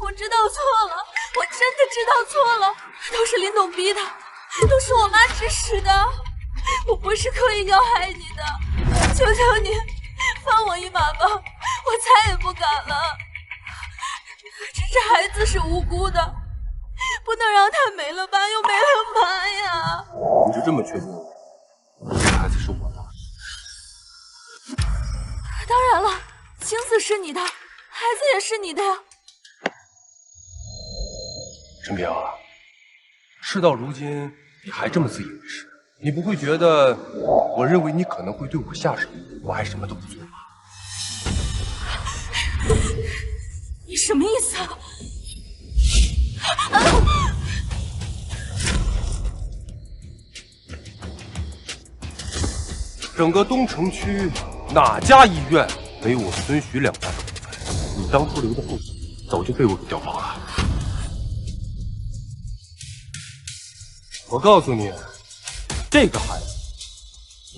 我知道错了，我真的知道错了，都是林董逼的，都是我妈指使的，我不是刻意要害你的，求求你放我一马吧，我再也不敢了。这孩子是无辜的，不能让他没了爸又没了妈呀！你就这么确定这孩子是我的？当然了，青子是你的，孩子也是你的呀。陈平，事到如今你还这么自以为是，你不会觉得我认为你可能会对我下手，我还什么都不做吗？你什么意思啊？整个东城区哪家医院没有我孙徐两家的股份？你当初留的后手早就被我给调包了。我告诉你，这个孩子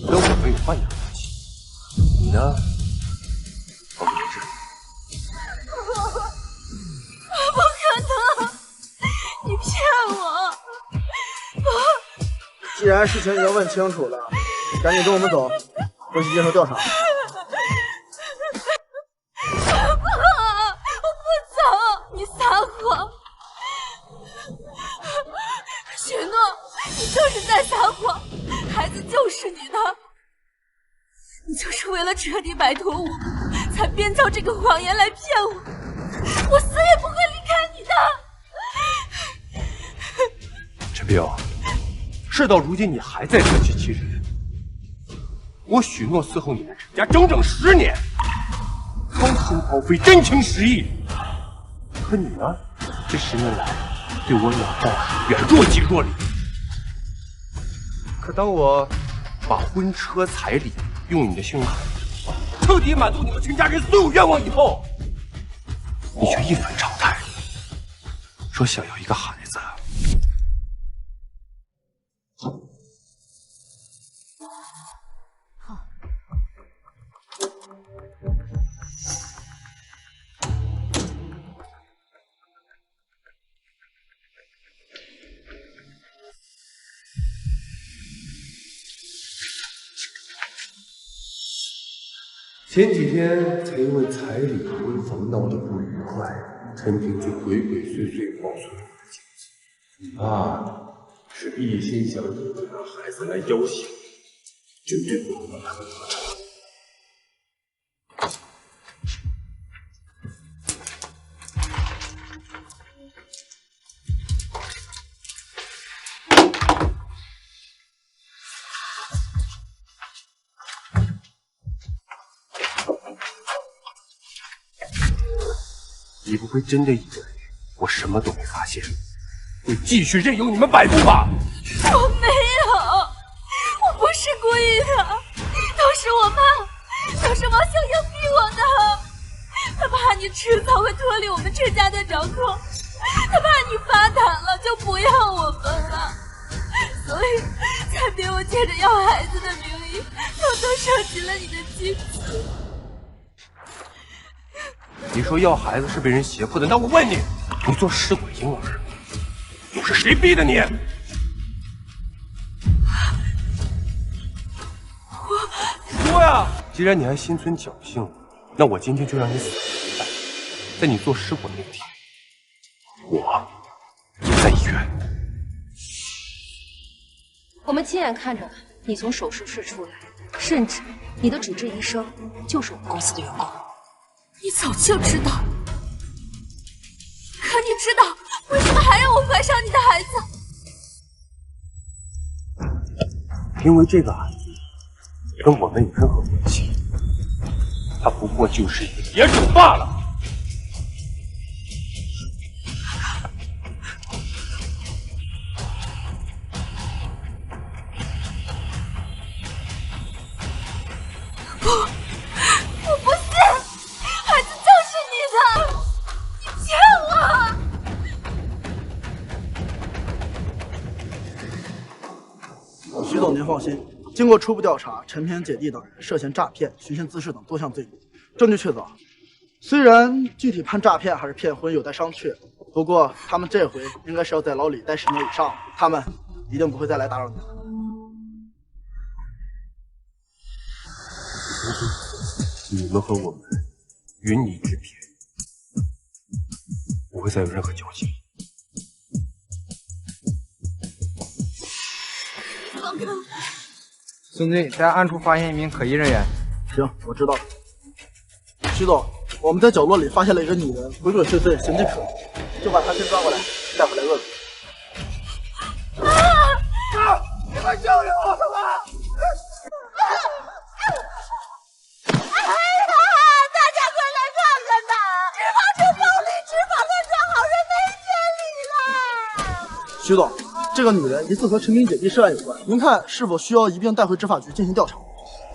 跟我没有半点关系。你呢，保护治。不可能！你骗我！既然事情已经问清楚了，赶紧跟我们走，回去接受调查。我不走！你撒谎！许诺，你就是在撒谎，孩子就是你的，你就是为了彻底摆脱我，才编造这个谎言来骗我，我死也不会离开你的。陈平，事到如今你还在自欺欺人。我许诺伺候你们陈家整整10年，掏心掏肺，真情实意。可你呢，这10年来对我冷战远若即若离。可当我把婚车彩礼用你的信用卡，彻底满足你们陈家人所有愿望以后，你却一反常态，说想要一个孩子。前几天才因为彩礼婚房闹得不愉快，陈平就鬼鬼祟祟告诉了我的亲戚，你爸是一心想引着让孩子来要挟，绝对不能让他们得逞。你不会真的以为我什么都没发现，会继续任由你们摆布吧？我没有，我不是故意的，都是我妈，都是王小英逼我的。她怕你迟早会脱离我们陈家的掌控，她怕你发达了就不要我们了，所以才逼我借着要孩子的名义，偷偷升级了你的妻子。你说要孩子是被人胁迫的，那我问你，你做试管婴儿，又是谁逼的你？说呀！既然你还心存侥幸，那我今天就让你死明白。在你做试管那天，我也在医院。我们亲眼看着你从手术室出来，甚至你的主治医生就是我们公司的员工。你早就知道，可你知道为什么还让我怀上你的孩子？因为这个孩子跟我们有任何关系，他不过就是一个野种罢了。不，我不信，孩子就是你的，你骗我！徐总，您放心，经过初步调查，陈平姐弟等人涉嫌诈骗、寻衅滋事等多项罪名，证据确凿。虽然具体判诈骗还是骗婚有待商榷，不过他们这回应该是要在牢里待10年以上，他们一定不会再来打扰你了。你们和我们云泥之别，不会再有任何交集。放开我！孙队，在暗处发现一名可疑人员。行，我知道了。徐总，我们在角落里发现了一个女人，鬼鬼祟祟，形迹可疑，就把她先抓过来，带回来问问。你们救救我吧！哎呀，大家快来看看呐！执法者暴力，执法官抓好人没天理了！徐总，这个女人疑似和陈平姐弟涉案有关，您看是否需要一并带回执法局进行调查？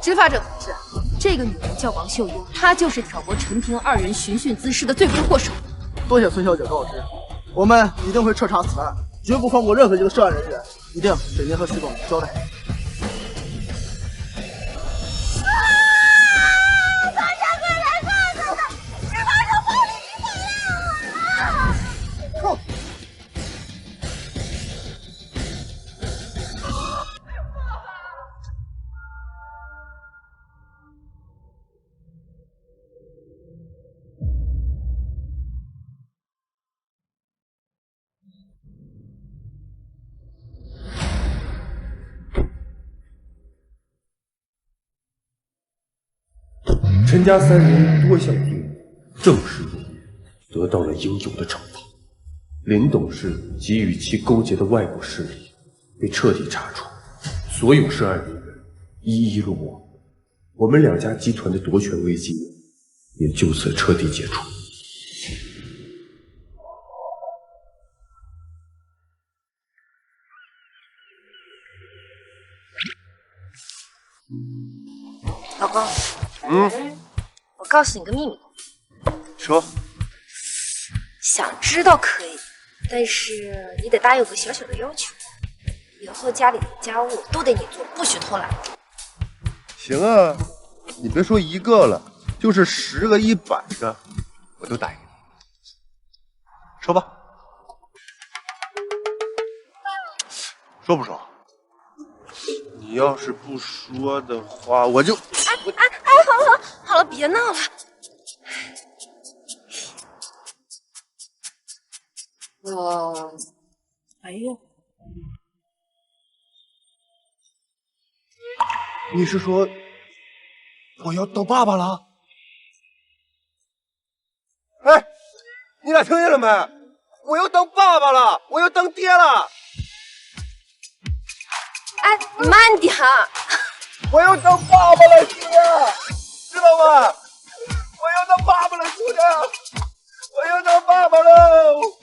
执法者同志，这个女人叫王秀英，她就是挑拨陈平2人寻衅滋事的罪魁祸首。多谢孙小姐告知，我们一定会彻查此案，绝不放过任何一个涉案人员，一定给您和徐总交代。大家快来看看呐！执法者暴力执法呀！哼！陈家3人多项罪名正式入狱，得到了应有的惩罚。林董事及与其勾结的外部势力被彻底查处，所有涉案人员一一落网，我们2家集团的夺权危机也就此彻底解除。老公，我告诉你个秘密，说，想知道可以，但是你得答应我个小小的要求，以后家里的家务都得你做，不许偷懒。行啊，你别说1个了，就是10个、100个，我都答应你。说吧，说不说？你你要是不说的话，我就……好了，别闹了。哎呀，你是说我要当爸爸了？哎，你俩听见了没？我要当爸爸了，我要当爹了！哎，慢点。我要当爸爸了，兄弟，知道吗？我要当爸爸了，兄弟，我要当爸爸喽！